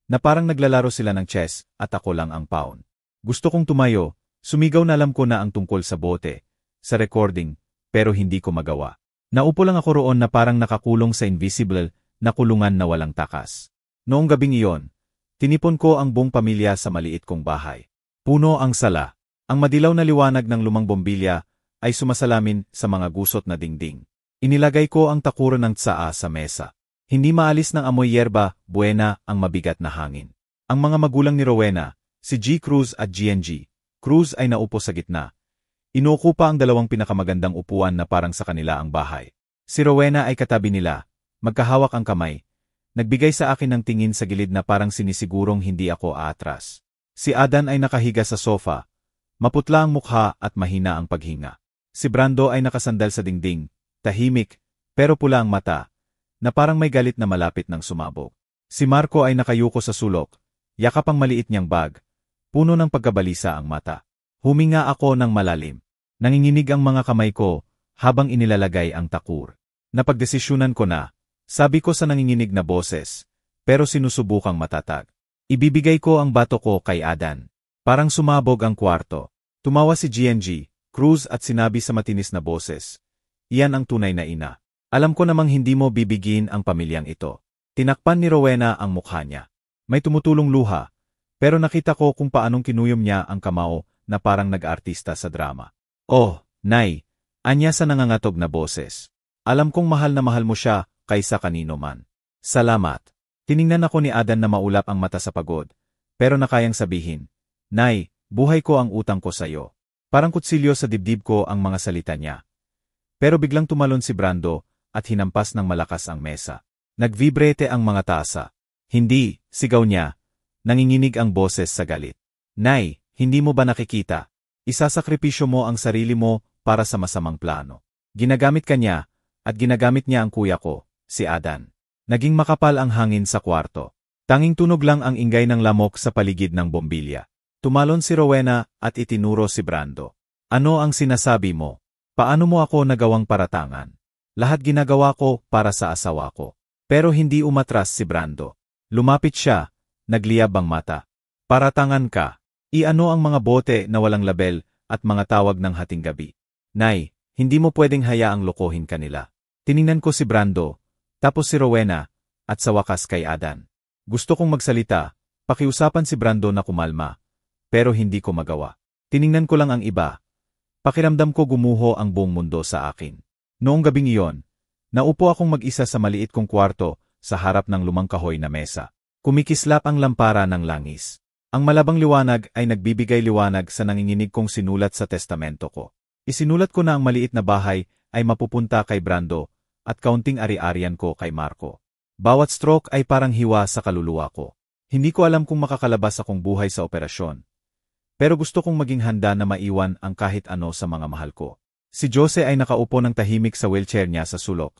na parang naglalaro sila ng chess at ako lang ang pawn. Gusto kong tumayo, sumigaw na alam ko na ang tungkol sa bote, sa recording, pero hindi ko magawa. Naupo lang ako roon na parang nakakulong sa invisible na kulungan na walang takas. Noong gabing iyon, tinipon ko ang buong pamilya sa maliit kong bahay. Puno ang sala. Ang madilaw na liwanag ng lumang bombilya ay sumasalamin sa mga gusot na dingding. Inilagay ko ang takuran ng tsaa sa mesa. Hindi maalis ng amoy yerba, buena ang mabigat na hangin. Ang mga magulang ni Rowena, si G. Cruz at GNG Cruz ay naupo sa gitna. Inuukupa ang dalawang pinakamagandang upuan na parang sa kanila ang bahay. Si Rowena ay katabi nila, magkahawak ang kamay. Nagbigay sa akin ng tingin sa gilid na parang sinisigurong hindi ako aatras. Si Adan ay nakahiga sa sofa, maputla ang mukha at mahina ang paghinga. Si Brando ay nakasandal sa dingding, tahimik, pero pula ang mata, na parang may galit na malapit ng sumabog. Si Marco ay nakayuko sa sulok, yakap ang maliit niyang bag, puno ng pagkabalisa ang mata. Huminga ako ng malalim. Nanginginig ang mga kamay ko habang inilalagay ang takur. Napagdesisyunan ko na, sabi ko sa nanginginig na boses, pero sinusubukang matatag. Ibibigay ko ang bato ko kay Adan. Parang sumabog ang kwarto. Tumawa si GNG Cruz at sinabi sa matinis na boses, iyan ang tunay na ina. Alam ko namang hindi mo bibigin ang pamilyang ito. Tinakpan ni Rowena ang mukha niya. May tumutulong luha, pero nakita ko kung paanong kinuyom niya ang kamao na parang nag-artista sa drama. Oh, Nay, anya sa nangangatog na boses. Alam kong mahal na mahal mo siya kaysa kanino man. Salamat. Tiningnan ako ni Adan na maulap ang mata sa pagod, pero nakayang sabihin, Nay, buhay ko ang utang ko sa'yo. Parang kutsilyo sa dibdib ko ang mga salita niya. Pero biglang tumalon si Brando at hinampas ng malakas ang mesa. Nagvibrete ang mga tasa. Hindi, sigaw niya. Nanginginig ang boses sa galit. Nay, hindi mo ba nakikita? Isasakripisyo mo ang sarili mo para sa masamang plano. Ginagamit ka niya, at ginagamit niya ang kuya ko, si Adan. Naging makapal ang hangin sa kwarto. Tanging tunog lang ang ingay ng lamok sa paligid ng bombilya. Tumalon si Rowena at itinuro si Brando. Ano ang sinasabi mo? Paano mo ako nagawang paratangan? Lahat ginagawa ko para sa asawa ko. Pero hindi umatras si Brando. Lumapit siya, nagliyab ang mata. Paratangan ka. Iano ang mga bote na walang label at mga tawag ng hating gabi. Nay, hindi mo pwedeng hayaang lokohin kanila. Tiningnan ko si Brando, tapos si Rowena, at sa wakas kay Adan. Gusto kong magsalita, pakiusapan si Brando na kumalma, pero hindi ko magawa. Tiningnan ko lang ang iba. Pakiramdam ko gumuho ang buong mundo sa akin. Noong gabing iyon, naupo akong mag-isa sa maliit kong kwarto sa harap ng lumang kahoy na mesa. Kumikislap ang lampara ng langis. Ang malabang liwanag ay nagbibigay liwanag sa nanginginig kong sinulat sa testamento ko. Isinulat ko na ang maliit na bahay ay mapupunta kay Brando at kaunting ari-arian ko kay Marco. Bawat stroke ay parang hiwa sa kaluluwa ko. Hindi ko alam kung makakalabas akong buhay sa operasyon. Pero gusto kong maging handa na maiwan ang kahit ano sa mga mahal ko. Si Jose ay nakaupo ng tahimik sa wheelchair niya sa sulok.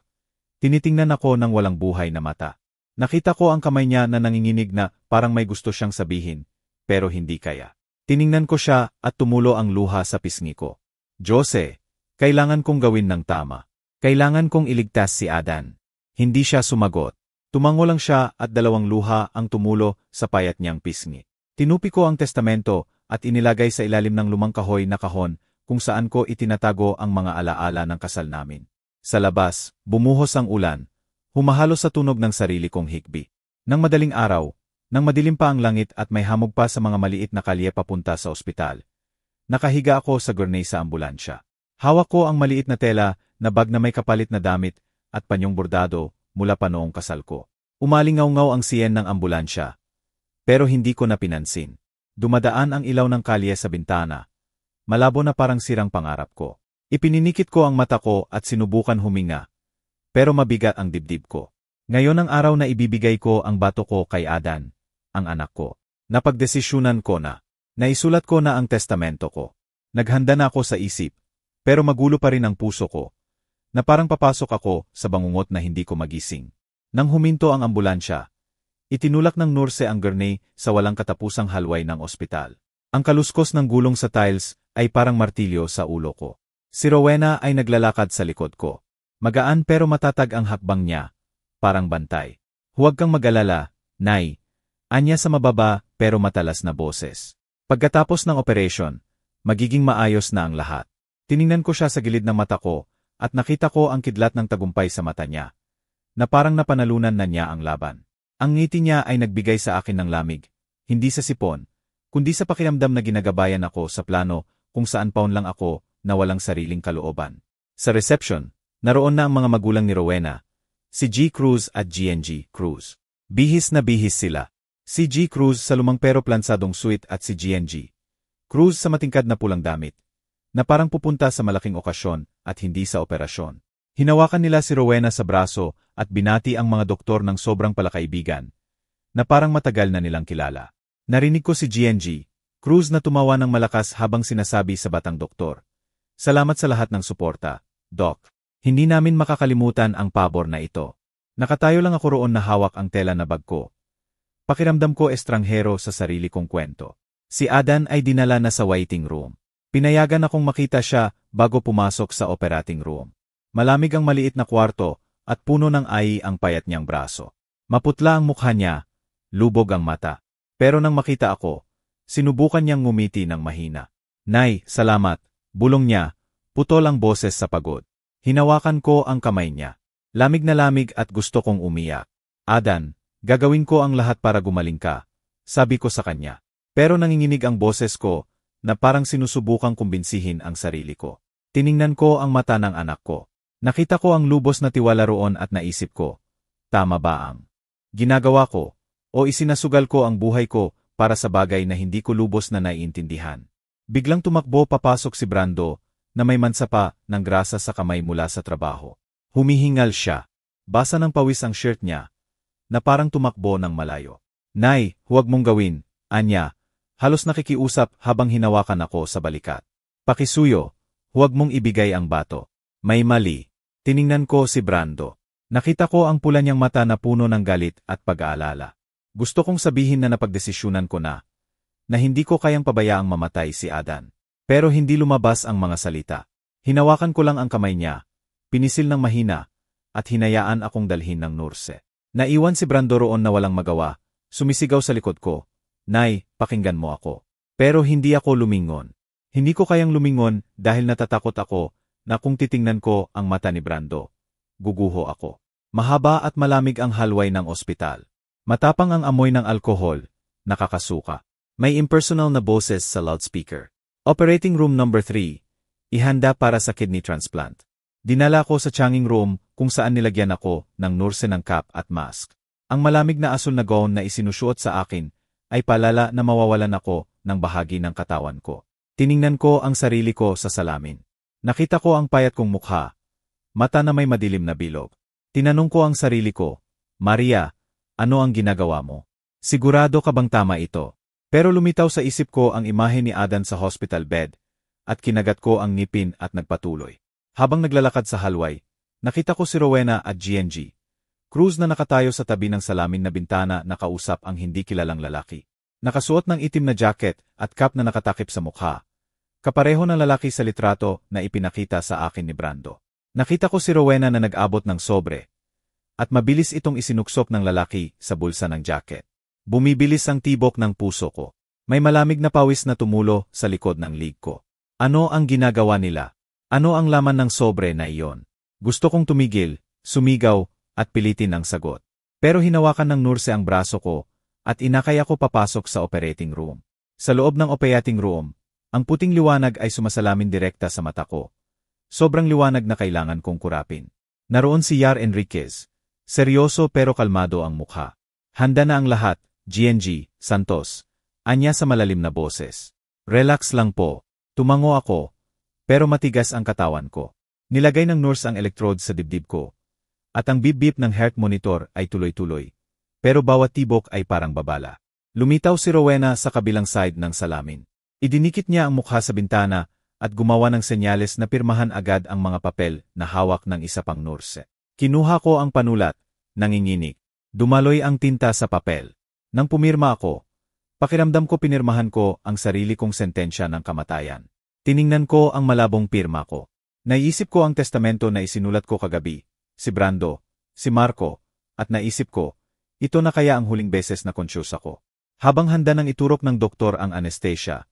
Tinitingnan ako ng walang buhay na mata. Nakita ko ang kamay niya na nanginginig na parang may gusto siyang sabihin. Pero hindi kaya. Tiningnan ko siya at tumulo ang luha sa pisngi ko. Jose, kailangan kong gawin ng tama. Kailangan kong iligtas si Adan. Hindi siya sumagot. Tumango lang siya at dalawang luha ang tumulo sa payat niyang pisngi. Tinupi ko ang testamento at inilagay sa ilalim ng lumang kahoy na kahon kung saan ko itinatago ang mga alaala ng kasal namin. Sa labas, bumuhos ang ulan. Humahalo sa tunog ng sarili kong hikbi. Nang madaling araw, nang madilim pa ang langit at may hamog pa sa mga maliit na kalye papunta sa ospital, nakahiga ako sa gurney sa ambulansya. Hawak ko ang maliit na tela na bag na may kapalit na damit at panyong bordado mula pa noong kasal ko. Umalingaw-ngaw ang siyen ng ambulansya, pero hindi ko na pinansin. Dumadaan ang ilaw ng kalye sa bintana. Malabo na parang sirang pangarap ko. Ipininikit ko ang mata ko at sinubukan huminga, pero mabigat ang dibdib ko. Ngayon ang araw na ibibigay ko ang bato ko kay Adan. ang anak ko. Napagdesisyunan ko na. Naisulat ko na ang testamento ko. Naghanda na ako sa isip, pero magulo pa rin ang puso ko, na parang papasok ako sa bangungot na hindi ko magising. Nang huminto ang ambulansya, itinulak ng nurse ang gurney sa walang katapusang halway ng ospital. Ang kaluskos ng gulong sa tiles ay parang martilyo sa ulo ko. Si Rowena ay naglalakad sa likod ko. Magaan pero matatag ang hakbang niya, parang bantay. Huwag kang mag-alala, Nay. Anya sa mababa pero matalas na boses. Pagkatapos ng operation, magiging maayos na ang lahat. Tiningnan ko siya sa gilid ng mata ko at nakita ko ang kidlat ng tagumpay sa mata niya, na parang napanalunan na niya ang laban. Ang ngiti niya ay nagbigay sa akin ng lamig, hindi sa sipon, kundi sa pakiramdam na ginagabayan ako sa plano kung saan paon lang ako na walang sariling kalooban. Sa reception, naroon na ang mga magulang ni Rowena, si G. Cruz at GNG Cruz. Bihis na bihis sila. Si G. Cruz sa lumang pero plansadong suit at si GNG Cruz sa matingkad na pulang damit, na parang pupunta sa malaking okasyon at hindi sa operasyon. Hinawakan nila si Rowena sa braso at binati ang mga doktor ng sobrang palakaibigan, na parang matagal na nilang kilala. Narinig ko si GNG Cruz na tumawa ng malakas habang sinasabi sa batang doktor, "Salamat sa lahat ng suporta, Doc. Hindi namin makakalimutan ang pabor na ito." Nakatayo lang ako roon na hawak ang tela na bag ko. Pakiramdam ko estranghero sa sarili kong kwento. Si Adan ay dinala na sa waiting room. Pinayagan akong makita siya bago pumasok sa operating room. Malamig ang maliit na kwarto at puno ng ai ang payat niyang braso. Maputla ang mukha niya, lubog ang mata. Pero nang makita ako, sinubukan niyang ngumiti ng mahina. "Nay, salamat," bulong niya, putol ang boses sa pagod. Hinawakan ko ang kamay niya. Lamig na lamig at gusto kong umiyak. "Adan, gagawin ko ang lahat para gumaling ka," sabi ko sa kanya. Pero nanginginig ang boses ko, na parang sinusubukang kumbinsihin ang sarili ko. Tiningnan ko ang mata ng anak ko. Nakita ko ang lubos na tiwala roon at naisip ko, tama ba ang ginagawa ko, o isinasugal ko ang buhay ko para sa bagay na hindi ko lubos na naiintindihan. Biglang tumakbo papasok si Brando, na may mansa pa ng grasa sa kamay mula sa trabaho. Humihingal siya. Basa ng pawis ang shirt niya, na parang tumakbo ng malayo. "Nay, huwag mong gawin," anya. Halos nakikiusap habang hinawakan ako sa balikat. "Pakisuyo, huwag mong ibigay ang bato. May mali." Tiningnan ko si Brando. Nakita ko ang pula niyang mata na puno ng galit at pag-aalala. Gusto kong sabihin na napagdesisyunan ko na hindi ko kayang pabayaang mamatay si Adan. Pero hindi lumabas ang mga salita. Hinawakan ko lang ang kamay niya, pinisil ng mahina, at hinayaan akong dalhin ng nurse. Naiwan si Brando roon na walang magawa, sumisigaw sa likod ko, "Nay, pakinggan mo ako." Pero hindi ako lumingon. Hindi ko kayang lumingon dahil natatakot ako na kung titingnan ko ang mata ni Brando, guguho ako. Mahaba at malamig ang halway ng ospital. Matapang ang amoy ng alkohol, nakakasuka. May impersonal na boses sa loudspeaker. Operating room number 3, ihanda para sa kidney transplant. Dinala ko sa changing room kung saan nilagyan ako ng nurse ng cap at mask. Ang malamig na asul na gown na isinusuot sa akin ay palala na mawawalan ako ng bahagi ng katawan ko. Tiningnan ko ang sarili ko sa salamin. Nakita ko ang payat kong mukha, mata na may madilim na bilog. Tinanong ko ang sarili ko, "Maria, ano ang ginagawa mo? Sigurado ka bang tama ito?" Pero lumitaw sa isip ko ang imahe ni Adan sa hospital bed, at kinagat ko ang ngipin at nagpatuloy. Habang naglalakad sa halway, nakita ko si Rowena at GNG Cruz na nakatayo sa tabi ng salamin na bintana na kausap ang hindi kilalang lalaki. Nakasuot ng itim na jacket at cap na nakatakip sa mukha. Kapareho ng lalaki sa litrato na ipinakita sa akin ni Brando. Nakita ko si Rowena na nag-abot ng sobre, at mabilis itong isinuksok ng lalaki sa bulsa ng jacket. Bumibilis ang tibok ng puso ko. May malamig na pawis na tumulo sa likod ng lig ko. Ano ang ginagawa nila? Ano ang laman ng sobre na iyon? Gusto kong tumigil, sumigaw, at pilitin ang sagot. Pero hinawakan ng nurse ang braso ko, at inakay ako papasok sa operating room. Sa loob ng operating room, ang puting liwanag ay sumasalamin direkta sa mata ko. Sobrang liwanag na kailangan kong kurapin. Naroon si Yar Enriquez. Seryoso pero kalmado ang mukha. "Handa na ang lahat, GNG Santos," anya sa malalim na boses. "Relax lang po." Tumango ako, pero matigas ang katawan ko. Nilagay ng nurse ang electrode sa dibdib ko, at ang bip-bip ng heart monitor ay tuloy-tuloy. Pero bawat tibok ay parang babala. Lumitaw si Rowena sa kabilang side ng salamin. Idinikit niya ang mukha sa bintana at gumawa ng senyales na pirmahan agad ang mga papel na hawak ng isa pang nurse. Kinuha ko ang panulat, nanginginig. Dumaloy ang tinta sa papel. Nang pumirma ako, pakiramdam ko pinirmahan ko ang sarili kong sentensya ng kamatayan. Tiningnan ko ang malabong pirma ko. Naisip ko ang testamento na isinulat ko kagabi, si Brando, si Marco, at naisip ko, ito na kaya ang huling beses na konsyus ako. Habang handa nang iturok ng doktor ang anesthesia,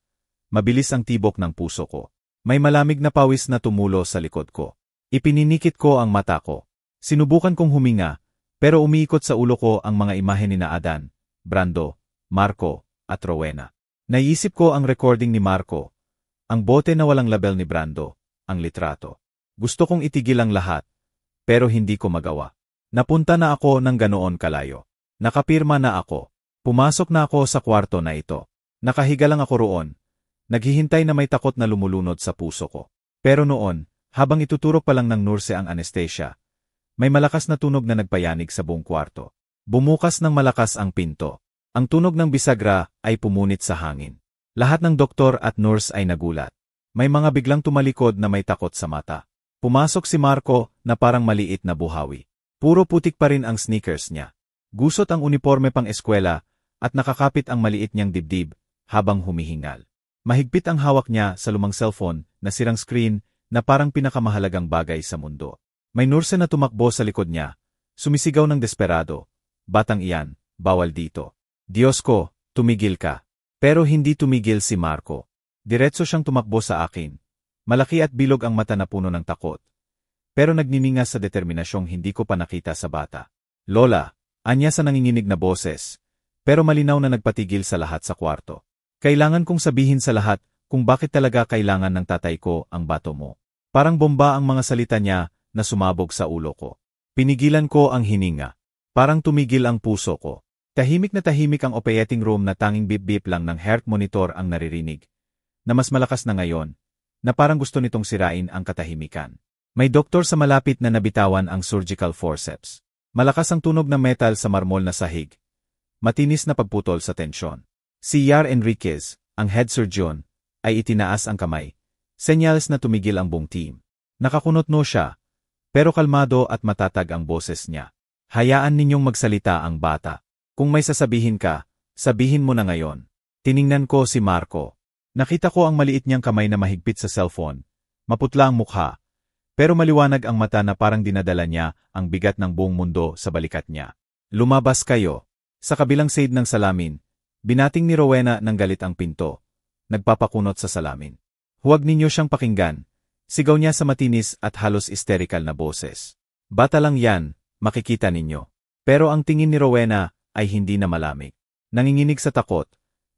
mabilis ang tibok ng puso ko. May malamig na pawis na tumulo sa likod ko. Ipininikit ko ang mata ko. Sinubukan kong huminga, pero umiikot sa ulo ko ang mga imahe ni Adan, Brando, Marco, at Rowena. Naisip ko ang recording ni Marco, ang bote na walang label ni Brando, ang litrato. Gusto kong itigil ang lahat, pero hindi ko magawa. Napunta na ako ng ganoon kalayo. Nakapirma na ako. Pumasok na ako sa kwarto na ito. Nakahiga lang ako roon. Naghihintay na may takot na lumulunod sa puso ko. Pero noon, habang ituturok pa lang ng nurse ang anesthesia, may malakas na tunog na nagpayanig sa buong kwarto. Bumukas ng malakas ang pinto. Ang tunog ng bisagra ay pumunit sa hangin. Lahat ng doktor at nurse ay nagulat. May mga biglang tumalikod na may takot sa mata. Pumasok si Marco na parang maliit na buhawi. Puro putik pa rin ang sneakers niya. Gusot ang uniforme pang eskwela at nakakapit ang maliit niyang dibdib habang humihingal. Mahigpit ang hawak niya sa lumang cellphone na sirang screen na parang pinakamahalagang bagay sa mundo. May nurse na tumakbo sa likod niya, sumisigaw ng desperado. Batang iyan, bawal dito. Diyos ko, tumigil ka. Pero hindi tumigil si Marco. Diretso siyang tumakbo sa akin. Malaki at bilog ang mata na puno ng takot. Pero nagnininga sa determinasyong hindi ko pa nakita sa bata. Lola, anya sa nanginginig na boses. Pero malinaw na nagpatigil sa lahat sa kwarto. Kailangan kong sabihin sa lahat kung bakit talaga kailangan ng tatay ko ang bato mo. Parang bomba ang mga salita niya na sumabog sa ulo ko. Pinigilan ko ang hininga. Parang tumigil ang puso ko. Tahimik ang operating room na tanging bip-bip lang ng heart monitor ang naririnig. Na mas malakas na ngayon, na parang gusto nitong sirain ang katahimikan. May doktor sa malapit na nabitawan ang surgical forceps. Malakas ang tunog ng metal sa marmol na sahig. Matinis na pagputol sa tensyon. Si Yar Enriquez, ang head surgeon, ay itinaas ang kamay. Senyales na tumigil ang buong team. Nakakunot no siya, pero kalmado at matatag ang boses niya. Hayaan ninyong magsalita ang bata. Kung may sasabihin ka, sabihin mo na ngayon. Tiningnan ko si Marco. Nakita ko ang maliit niyang kamay na mahigpit sa cellphone. Maputla ang mukha. Pero maliwanag ang mata na parang dinadala niya ang bigat ng buong mundo sa balikat niya. Lumabas kayo. Sa kabilang side ng salamin, binating ni Rowena ng galit ang pinto. Nagpapakunot sa salamin. Huwag ninyo siyang pakinggan. Sigaw niya sa matinis at halos hysterical na boses. Bata lang yan, makikita ninyo. Pero ang tingin ni Rowena ay hindi na malamig. Nanginginig sa takot,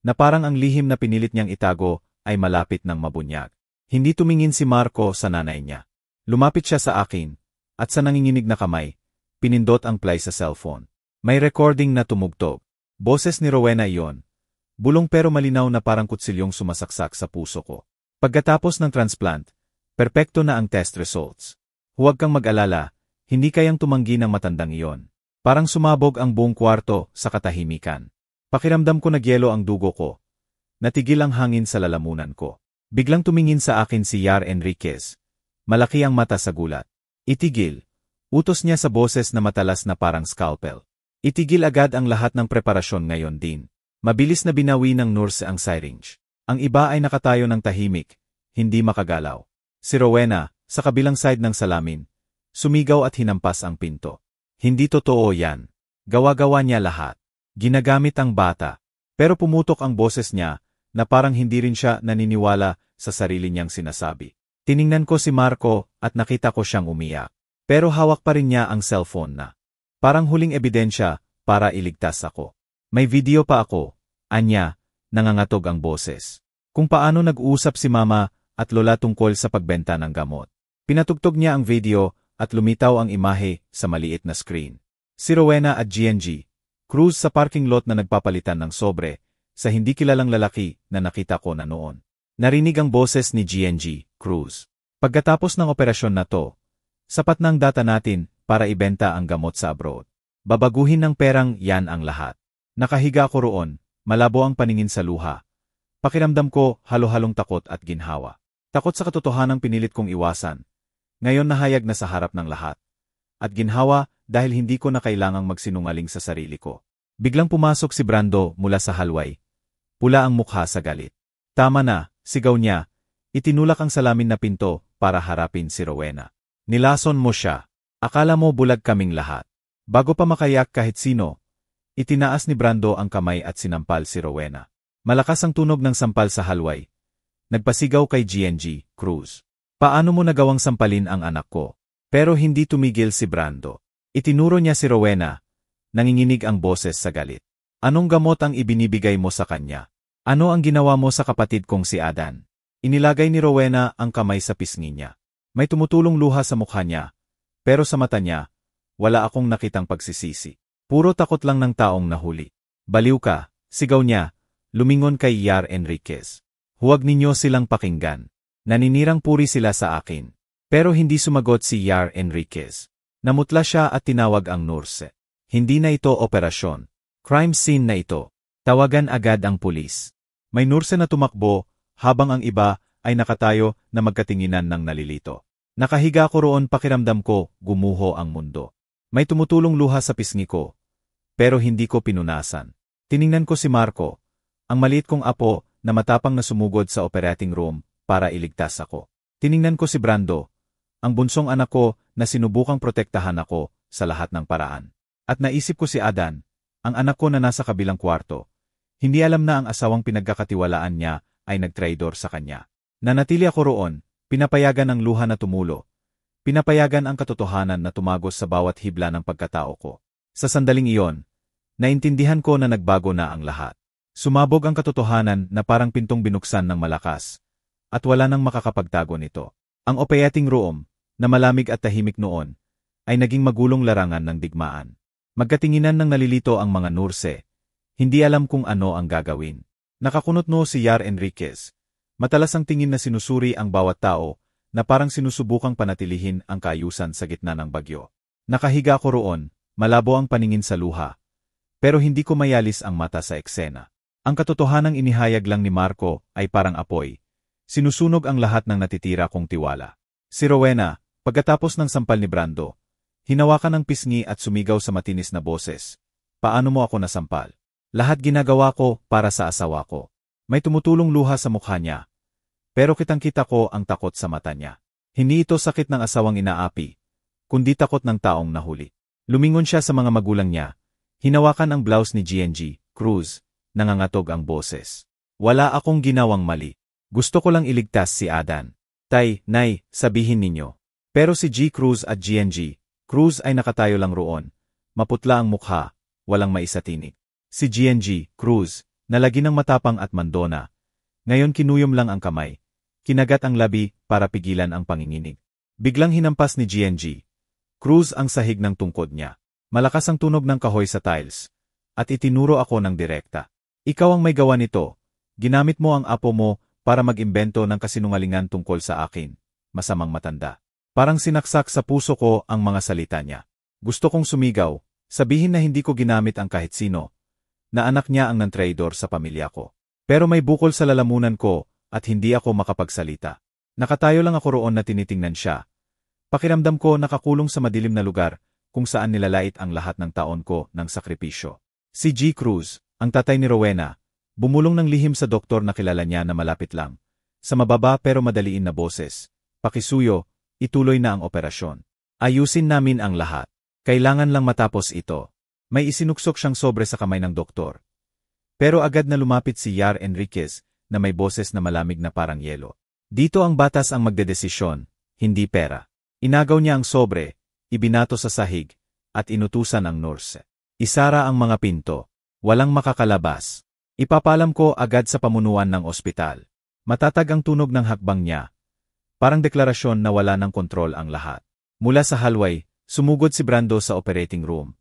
na parang ang lihim na pinilit niyang itago ay malapit ng mabunyag. Hindi tumingin si Marco sa nanay niya. Lumapit siya sa akin, at sa nanginginig na kamay, pinindot ang play sa cellphone. May recording na tumugtog. Boses ni Rowena iyon. Bulong pero malinaw na parang kutsilyong sumasaksak sa puso ko. Pagkatapos ng transplant, perpekto na ang test results. Huwag kang mag-alala, hindi kayang tumanggi ng matandang iyon. Parang sumabog ang buong kwarto sa katahimikan. Pakiramdam ko nagyelo ang dugo ko. Natigil ang hangin sa lalamunan ko. Biglang tumingin sa akin si Yar Enriquez. Malaki ang mata sa gulat. Itigil. Utos niya sa boses na matalas na parang scalpel. Itigil agad ang lahat ng preparasyon ngayon din. Mabilis na binawi ng nurse ang syringe. Ang iba ay nakatayo ng tahimik, hindi makagalaw. Si Rowena, sa kabilang side ng salamin, sumigaw at hinampas ang pinto. Hindi totoo yan. Gawa-gawa niya lahat. Ginagamit ang bata. Pero pumutok ang boses niya na parang hindi rin siya naniniwala sa sarili niyang sinasabi. Tiningnan ko si Marco at nakita ko siyang umiyak. Pero hawak pa rin niya ang cellphone na. Parang huling ebidensya para iligtas ako. May video pa ako. Anya, nangangatog ang boses. Kung paano nag-uusap si mama at lola tungkol sa pagbenta ng gamot. Pinatugtog niya ang video at lumitaw ang imahe sa maliit na screen. Si Rowena at GNG, Cruz sa parking lot na nagpapalitan ng sobre, sa hindi kilalang lalaki na nakita ko na noon. Narinig ang boses ni GNG, Cruz. Pagkatapos ng operasyon na to, sapat na ang data natin para ibenta ang gamot sa abroad. Babaguhin ng perang yan ang lahat. Nakahiga ako roon, malabo ang paningin sa luha. Pakiramdam ko halo-halong takot at ginhawa. Takot sa katotohanang pinilit kong iwasan. Ngayon nahayag na sa harap ng lahat. At ginhawa dahil hindi ko na kailangang magsinungaling sa sarili ko. Biglang pumasok si Brando mula sa halway. Pula ang mukha sa galit. Tama na, sigaw niya. Itinulak ang salamin na pinto para harapin si Rowena. Nilason mo siya. Akala mo bulag kaming lahat. Bago pa makayak kahit sino, itinaas ni Brando ang kamay at sinampal si Rowena. Malakas ang tunog ng sampal sa halway. Nagpasigaw kay GNG, Cruz. Paano mo nagawang sampalin ang anak ko? Pero hindi tumigil si Brando. Itinuro niya si Rowena. Nanginginig ang boses sa galit. Anong gamot ang ibinibigay mo sa kanya? Ano ang ginawa mo sa kapatid kong si Adan? Inilagay ni Rowena ang kamay sa pisngi niya. May tumutulong luha sa mukha niya. Pero sa mata niya, wala akong nakitang pagsisisi. Puro takot lang ng taong nahuli. Baliw ka, sigaw niya, lumingon kay Yar Enriquez. Huwag ninyo silang pakinggan. Naninirang puri sila sa akin. Pero hindi sumagot si Yar Enriquez. Namutla siya at tinawag ang nurse. Hindi na ito operasyon. Crime scene na ito. Tawagan agad ang pulis. May nurse na tumakbo, habang ang iba ay nakatayo na magkatinginan ng nalilito. Nakahiga ko roon, pakiramdam ko, gumuho ang mundo. May tumutulong luha sa pisngi ko. Pero hindi ko pinunasan. Tiningnan ko si Marco, ang maliit kong apo na matapang na sumugod sa operating room para iligtas ako. Tiningnan ko si Brando, ang bunsong anak ko na sinubukang protektahan ako sa lahat ng paraan. At naisip ko si Adan, ang anak ko na nasa kabilang kwarto. Hindi alam na ang asawang pinagkakatiwalaan niya ay nagtraidor sa kanya. Nanatili ako roon, pinapayagan ang luha na tumulo. Pinapayagan ang katotohanan na tumagos sa bawat hibla ng pagkatao ko. Sa sandaling iyon, naintindihan ko na nagbago na ang lahat. Sumabog ang katotohanan na parang pintong binuksan ng malakas, at wala nang makakapagtago nito. Ang operating room, na malamig at tahimik noon, ay naging magulong larangan ng digmaan. Magkatinginan ng nalilito ang mga nurse. Hindi alam kung ano ang gagawin. Nakakunot no si Yar Enriquez. Matalas ang tingin na sinusuri ang bawat tao, na parang sinusubukang panatilihin ang kaayusan sa gitna ng bagyo. Nakahiga ko roon, malabo ang paningin sa luha. Pero hindi ko mayalis ang mata sa eksena. Ang katotohanang inihayag lang ni Marco ay parang apoy. Sinusunog ang lahat ng natitira kong tiwala. Si Rowena, pagkatapos ng sampal ni Brando, hinawakan ng pisngi at sumigaw sa matinis na boses. Paano mo ako nasampal? Lahat ginagawa ko para sa asawa ko. May tumutulong luha sa mukha niya. Pero kitang-kita ko ang takot sa mata niya. Hindi ito sakit ng asawang inaapi, kundi takot ng taong nahuli. Lumingon siya sa mga magulang niya. Hinawakan ang blouse ni GNG, Cruz, nangangatog ang boses. Wala akong ginawang mali. Gusto ko lang iligtas si Adan. Tay, Nay, sabihin ninyo. Pero si G. Cruz at GNG, Cruz ay nakatayo lang roon. Maputla ang mukha, walang maisatinig. Si GNG, Cruz, nalagi ng matapang at mandona. Ngayon kinuyom lang ang kamay. Kinagat ang labi para pigilan ang panginginig. Biglang hinampas ni GNG, Cruz ang sahig ng tungkod niya. Malakas ang tunog ng kahoy sa tiles. At itinuro ako ng direkta. Ikaw ang may gawa nito. Ginamit mo ang apo mo para mag-imbento ng kasinungalingan tungkol sa akin. Masamang matanda. Parang sinaksak sa puso ko ang mga salita niya. Gusto kong sumigaw, sabihin na hindi ko ginamit ang kahit sino. Na anak niya ang nantraidor sa pamilya ko. Pero may bukol sa lalamunan ko at hindi ako makapagsalita. Nakatayo lang ako roon na tinitingnan siya. Pakiramdam ko nakakulong sa madilim na lugar kung saan nilalait ang lahat ng taon ko ng sakripisyo. Si G. Cruz, ang tatay ni Rowena, bumulong ng lihim sa doktor na kilala niya na malapit lang. Sa mababa pero madaliin na boses. Pakisuyo, ituloy na ang operasyon. Ayusin namin ang lahat. Kailangan lang matapos ito. May isinuksok siyang sobre sa kamay ng doktor. Pero agad na lumapit si Yar Enriquez na may boses na malamig na parang yelo. Dito ang batas ang magdedesisyon, hindi pera. Inagaw niya ang sobre, ibinato sa sahig, at inutusan ang nurse. Isara ang mga pinto. Walang makakalabas. Ipapalam ko agad sa pamunuan ng ospital. Matatag ang tunog ng hakbang niya. Parang deklarasyon na wala ng kontrol ang lahat. Mula sa hallway, sumugod si Brando sa operating room.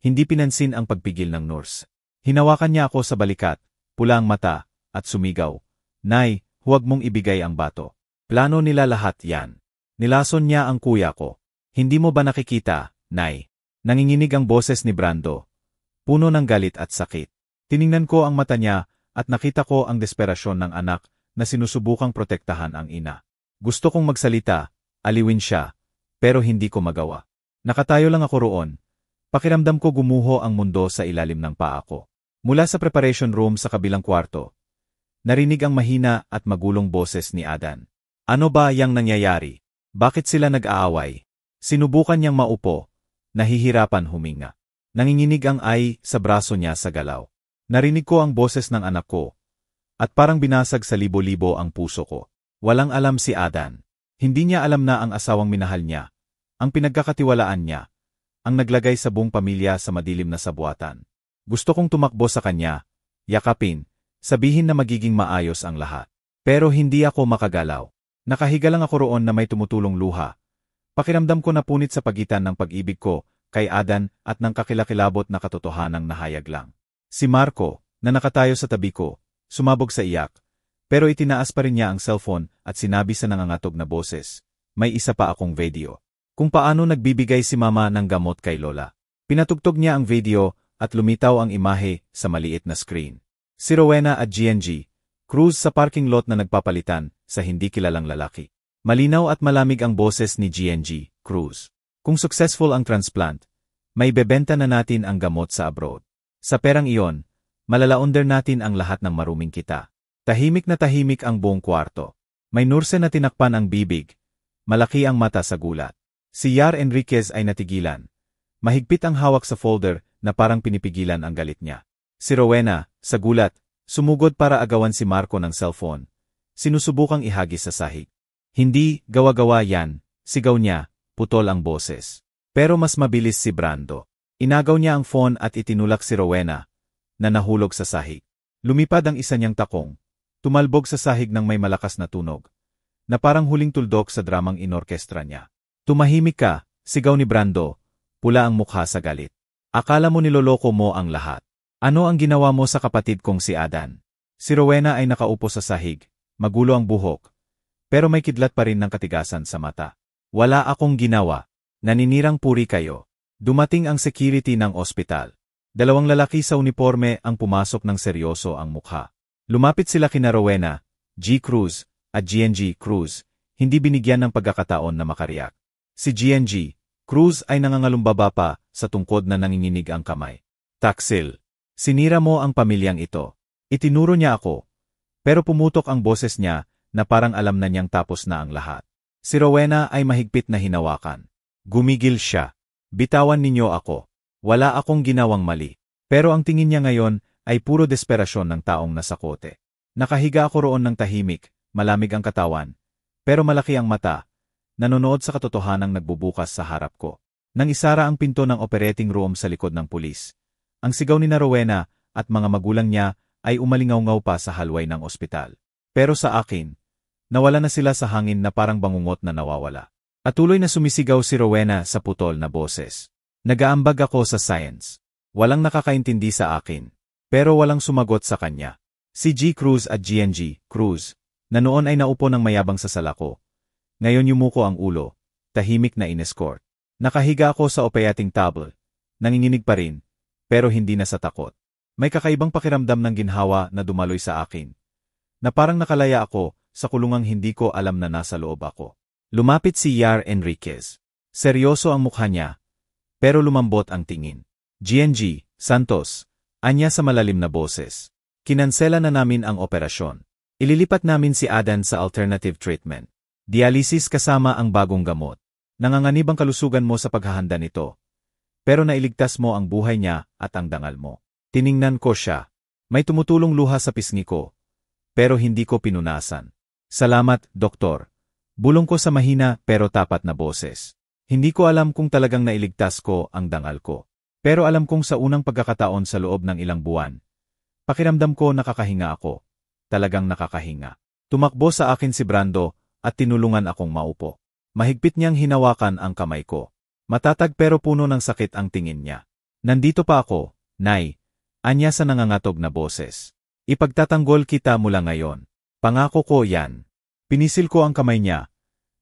Hindi pinansin ang pagpigil ng nurse. Hinawakan niya ako sa balikat, pula ang mata, at sumigaw. Nay, huwag mong ibigay ang bato. Plano nila lahat yan. Nilason niya ang kuya ko. Hindi mo ba nakikita, Nay? Nanginginig ang boses ni Brando. Puno ng galit at sakit. Tiningnan ko ang mata niya at nakita ko ang desperasyon ng anak na sinusubukang protektahan ang ina. Gusto kong magsalita, aliwin siya, pero hindi ko magawa. Nakatayo lang ako roon. Pakiramdam ko gumuho ang mundo sa ilalim ng paa ko. Mula sa preparation room sa kabilang kwarto, narinig ang mahina at magulong boses ni Adan. Ano ba yang nangyayari? Bakit sila nag-aaway? Sinubukan niyang maupo, nahihirapan huminga. Nanginginig ang ay sa braso niya sa galaw. Narinig ko ang boses ng anak ko, at parang binasag sa libo-libo ang puso ko. Walang alam si Adan. Hindi niya alam na ang asawang minahal niya, ang pinagkakatiwalaan niya, ang naglagay sa buong pamilya sa madilim na sabuatan. Gusto kong tumakbo sa kanya, yakapin, sabihin na magiging maayos ang lahat. Pero hindi ako makagalaw. Nakahiga lang ako roon na may tumutulong luha. Pakiramdam ko napunit sa pagitan ng pag-ibig ko kay Adan at ng kakilakilabot na katotohanang nahayag lang. Si Marco, na nakatayo sa tabi ko, sumabog sa iyak, pero itinaas pa rin niya ang cellphone at sinabi sa nangangatog na boses, may isa pa akong video. Kung paano nagbibigay si mama ng gamot kay Lola. Pinatugtog niya ang video at lumitaw ang imahe sa maliit na screen. Si Rowena at GNG, Cruz sa parking lot na nagpapalitan sa hindi kilalang lalaki. Malinaw at malamig ang boses ni GNG, Cruz. Kung successful ang transplant, may bebenta na natin ang gamot sa abroad. Sa perang iyon, malalaonder natin ang lahat ng maruming kita. Tahimik na tahimik ang buong kwarto. May nurse na tinakpan ang bibig. Malaki ang mata sa gulat. Si Yar Enriquez ay natigilan. Mahigpit ang hawak sa folder na parang pinipigilan ang galit niya. Si Rowena, sa gulat, sumugod para agawan si Marco ng cellphone. Sinusubukang ihagis sa sahig. Hindi, gawa-gawa yan, sigaw niya, putol ang boses. Pero mas mabilis si Brando. Inagaw niya ang phone at itinulak si Rowena, na nahulog sa sahig. Lumipad ang isa niyang takong. Tumalbog sa sahig ng may malakas na tunog, na parang huling tuldok sa dramang inorkestra niya. Tumahimik ka, sigaw ni Brando, pula ang mukha sa galit. Akala mo niloloko mo ang lahat. Ano ang ginawa mo sa kapatid kong si Adan? Si Rowena ay nakaupo sa sahig, magulo ang buhok, pero may kidlat pa rin ng katigasan sa mata. Wala akong ginawa. Naninirang puri kayo. Dumating ang security ng ospital. Dalawang lalaki sa uniforme ang pumasok ng seryoso ang mukha. Lumapit sila kina Rowena, G. Cruz, at GNG Cruz, hindi binigyan ng pagkakataon na makariyak. Si GNG Cruz ay nangangalumbaba pa sa tungkod na nanginginig ang kamay. Taksil, sinira mo ang pamilyang ito. Itinuro niya ako, pero pumutok ang boses niya na parang alam na niyang tapos na ang lahat. Si Rowena ay mahigpit na hinawakan. Gumigil siya. Bitawan ninyo ako. Wala akong ginawang mali. Pero ang tingin niya ngayon ay puro desperasyon ng taong nasakote. Nakahiga ako roon ng tahimik, malamig ang katawan, pero malaki ang mata. Nanonood sa katotohanang nagbubukas sa harap ko. Nang isara ang pinto ng operating room sa likod ng pulis. Ang sigaw ni Rowena at mga magulang niya ay umalingaw-ngaw pa sa halway ng ospital. Pero sa akin, nawala na sila sa hangin na parang bangungot na nawawala. Patuloy na sumisigaw si Rowena sa putol na boses. Nag-aambag ako sa science. Walang nakakaintindi sa akin. Pero walang sumagot sa kanya. Si G. Cruz at GNG Cruz, na noon ay naupo ng mayabang sa sala ko. Ngayon yumuko ang ulo, tahimik na inescort. Nakahiga ako sa opiating table. Nanginginig pa rin, pero hindi na sa takot. May kakaibang pakiramdam ng ginhawa na dumaloy sa akin. Na parang nakalaya ako sa kulungang hindi ko alam na nasa loob ako. Lumapit si Yar Enriquez. Seryoso ang mukha niya, pero lumambot ang tingin. GNG Santos, anya sa malalim na boses. Kinansela na namin ang operasyon. Ililipat namin si Adan sa alternative treatment. Dialysis kasama ang bagong gamot. Nanganganib ang kalusugan mo sa paghahanda nito. Pero nailigtas mo ang buhay niya at ang dangal mo. Tiningnan ko siya. May tumutulong luha sa pisngi ko. Pero hindi ko pinunasan. Salamat, doktor. Bulong ko sa mahina pero tapat na boses. Hindi ko alam kung talagang nailigtas ko ang dangal ko. Pero alam kong sa unang pagkakataon sa loob ng ilang buwan. Pakiramdam ko nakakahinga ako. Talagang nakakahinga. Tumakbo sa akin si Brando at tinulungan akong maupo. Mahigpit niyang hinawakan ang kamay ko. Matatag pero puno ng sakit ang tingin niya. Nandito pa ako, Nay, anya sa nangangatog na boses. Ipagtatanggol kita mula ngayon. Pangako ko yan. Pinisil ko ang kamay niya.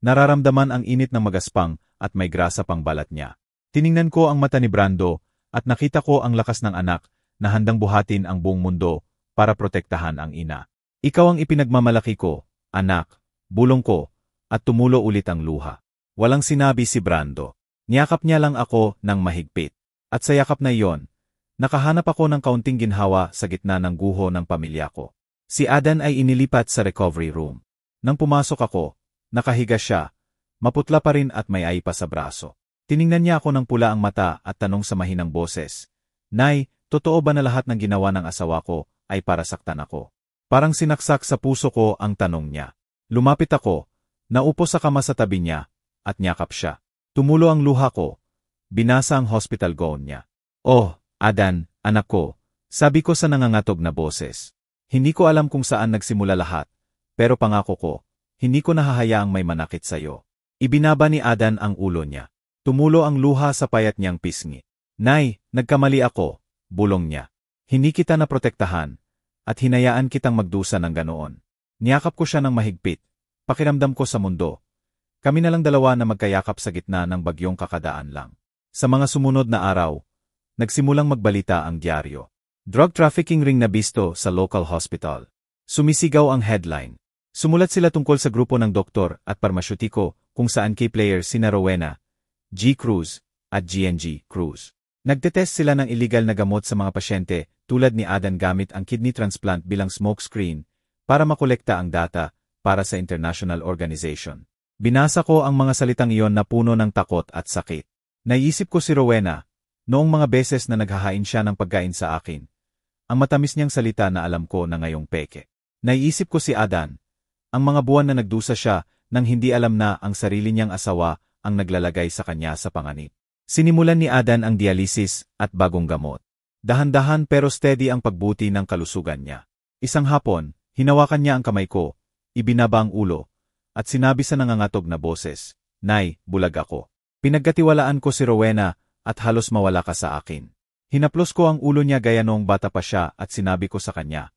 Nararamdaman ang init ng magaspang at may grasa pang balat niya. Tiningnan ko ang mata ni Brando at nakita ko ang lakas ng anak na handang buhatin ang buong mundo para protektahan ang ina. Ikaw ang ipinagmamalaki ko, anak, bulong ko, at tumulo ulit ang luha. Walang sinabi si Brando. Niyakap niya lang ako ng mahigpit. At sa yakap na iyon, nakahanap ako ng kaunting ginhawa sa gitna ng guho ng pamilya ko. Si Adan ay inilipat sa recovery room. Nang pumasok ako, nakahiga siya, maputla pa rin at may ay pa sa braso. Tiningnan niya ako ng pula ang mata at tanong sa mahinang boses, "Nay, totoo ba na lahat ng ginawa ng asawa ko ay para saktan ako?" Parang sinaksak sa puso ko ang tanong niya. Lumapit ako, naupo sa kama sa tabi niya, at niyakap siya. Tumulo ang luha ko. Binasa ang hospital gown niya. "Oh, Adan, anak ko," sabi ko sa nangangatog na boses. "Hindi ko alam kung saan nagsimula lahat, pero pangako ko, hindi ko nahahayaang may manakit sa'yo." Ibinaba ni Adan ang ulo niya. Tumulo ang luha sa payat niyang pisngi. "Nay, nagkamali ako," bulong niya. "Hindi kita naprotektahan, at hinayaan kitang magdusa ng ganoon." Niyakap ko siya ng mahigpit. Pakiramdam ko sa mundo. Kami na lang dalawa na magkayakap sa gitna ng bagyong kakadaan lang. Sa mga sumunod na araw, nagsimulang magbalita ang dyaryo. Drug trafficking ring na bisto sa local hospital. Sumisigaw ang headline. Sumulat sila tungkol sa grupo ng doktor at parmasyutiko kung saan key players sina Rowena, G. Cruz, at GNG Cruz. Nagtetest sila ng illegal na gamot sa mga pasyente tulad ni Adan gamit ang kidney transplant bilang smokescreen para makolekta ang data para sa international organization. Binasa ko ang mga salitang iyon na puno ng takot at sakit. Naisip ko si Rowena, noong mga beses na naghahain siya ng pagkain sa akin. Ang matamis niyang salita na alam ko na ngayong peke. Naisip ko si Adan, ang mga buwan na nagdusa siya nang hindi alam na ang sarili niyang asawa ang naglalagay sa kanya sa panganib. Sinimulan ni Adan ang dialysis at bagong gamot. Dahan-dahan pero steady ang pagbuti ng kalusugan niya. Isang hapon, hinawakan niya ang kamay ko, ibinaba ang ulo, at sinabi sa nangangatog na boses, "Nay, bulag ako. Pinagkatiwalaan ko si Rowena at halos mawala ka sa akin." Hinaplos ko ang ulo niya gaya noong bata pa siya at sinabi ko sa kanya,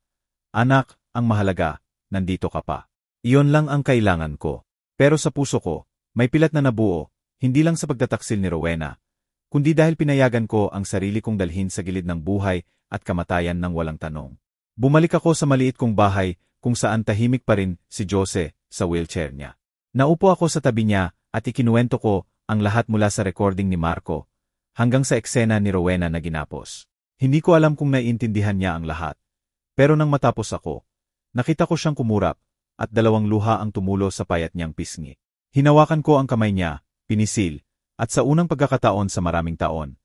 "Anak, ang mahalaga, nandito ka pa. Iyon lang ang kailangan ko." Pero sa puso ko, may pilat na nabuo, hindi lang sa pagtataksil ni Rowena, kundi dahil pinayagan ko ang sarili kong dalhin sa gilid ng buhay at kamatayan ng walang tanong. Bumalik ako sa maliit kong bahay kung saan tahimik pa rin si Jose sa wheelchair niya. Naupo ako sa tabi niya at ikinuwento ko ang lahat mula sa recording ni Marco hanggang sa eksena ni Rowena na ginapos. Hindi ko alam kung naiintindihan niya ang lahat. Pero nang matapos ako, nakita ko siyang kumurap at dalawang luha ang tumulo sa payat niyang pisngi. Hinawakan ko ang kamay niya, pinisil, at sa unang pagkakataon sa maraming taon,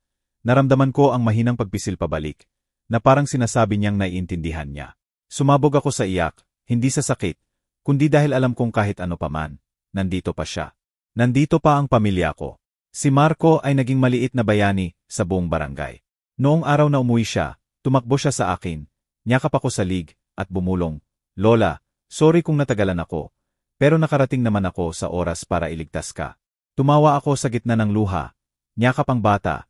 naramdaman ko ang mahinang pagpisil pabalik, na parang sinasabi niyang naiintindihan niya. Sumabog ako sa iyak, hindi sa sakit, kundi dahil alam kong kahit ano paman, nandito pa siya. Nandito pa ang pamilya ko. Si Marco ay naging maliit na bayani sa buong barangay. Noong araw na umuwi siya, tumakbo siya sa akin, niyakap ako sa lig, at bumulong, "Lola, sorry kung natagalan ako, pero nakarating naman ako sa oras para iligtas ka." Tumawa ako sa gitna ng luha, niyakap ang bata,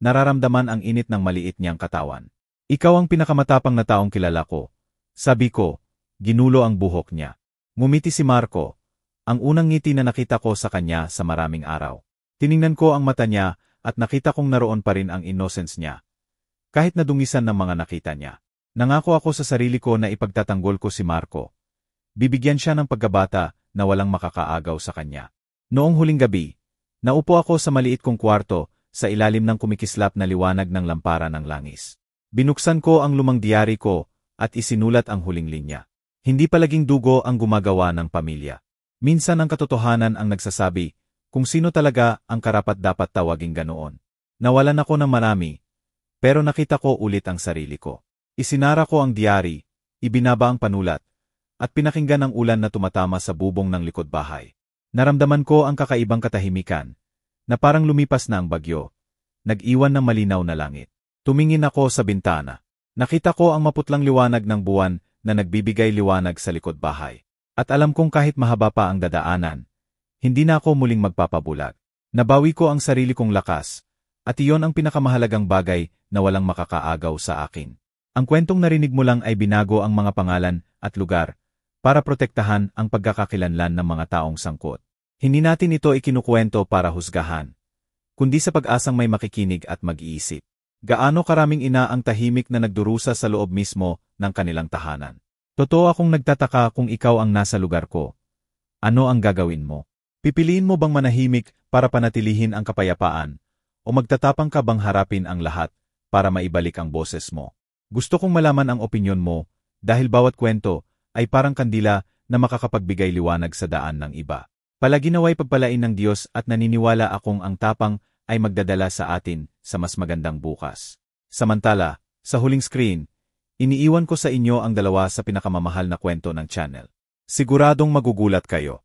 nararamdaman ang init ng maliit niyang katawan. "Ikaw ang pinakamatapang na taong kilala ko," sabi ko, ginulo ang buhok niya. Ngumiti si Marco, ang unang ngiti na nakita ko sa kanya sa maraming araw. Tiningnan ko ang mata niya at nakita kong naroon pa rin ang innocence niya. Kahit nadungisan ng mga nakita niya. Nangako ako sa sarili ko na ipagtatanggol ko si Marco. Bibigyan siya ng pagkabata na walang makakaagaw sa kanya. Noong huling gabi, naupo ako sa maliit kong kwarto sa ilalim ng kumikislap na liwanag ng lampara ng langis. Binuksan ko ang lumang diary ko at isinulat ang huling linya. Hindi palaging dugo ang gumagawa ng pamilya. Minsan ang katotohanan ang nagsasabi kung sino talaga ang karapat-dapat tawaging ganoon. Nawalan ako ng marami, pero nakita ko ulit ang sarili ko. Isinara ko ang diary, ibinaba ang panulat, at pinakinggan ang ulan na tumatama sa bubong ng likod bahay. Naramdaman ko ang kakaibang katahimikan, na parang lumipas na ang bagyo, nag-iwan ng malinaw na langit. Tumingin ako sa bintana. Nakita ko ang maputlang liwanag ng buwan na nagbibigay liwanag sa likod bahay. At alam kong kahit mahaba pa ang dadaanan, hindi na ako muling magpapabulag. Nabawi ko ang sarili kong lakas, at iyon ang pinakamahalagang bagay na walang makakaagaw sa akin. Ang kwentong narinig mo lang ay binago ang mga pangalan at lugar para protektahan ang pagkakakilanlan ng mga taong sangkot. Hindi natin ito ikinukwento para husgahan, kundi sa pag-asang may makikinig at mag-iisip. Gaano karaming ina ang tahimik na nagdurusa sa loob mismo ng kanilang tahanan. Totoo akong nagtataka kung ikaw ang nasa lugar ko. Ano ang gagawin mo? Pipiliin mo bang manahimik para panatilihin ang kapayapaan? O magtatapang ka bang harapin ang lahat para maibalik ang boses mo? Gusto kong malaman ang opinyon mo dahil bawat kwento ay parang kandila na makakapagbigay liwanag sa daan ng iba. Palagi naway pagpalain ng Diyos at naniniwala akong ang tapang ay magdadala sa atin sa mas magandang bukas. Samantala, sa huling screen, iniiwan ko sa inyo ang dalawa sa pinakamamahal na kwento ng channel. Siguradong magugulat kayo.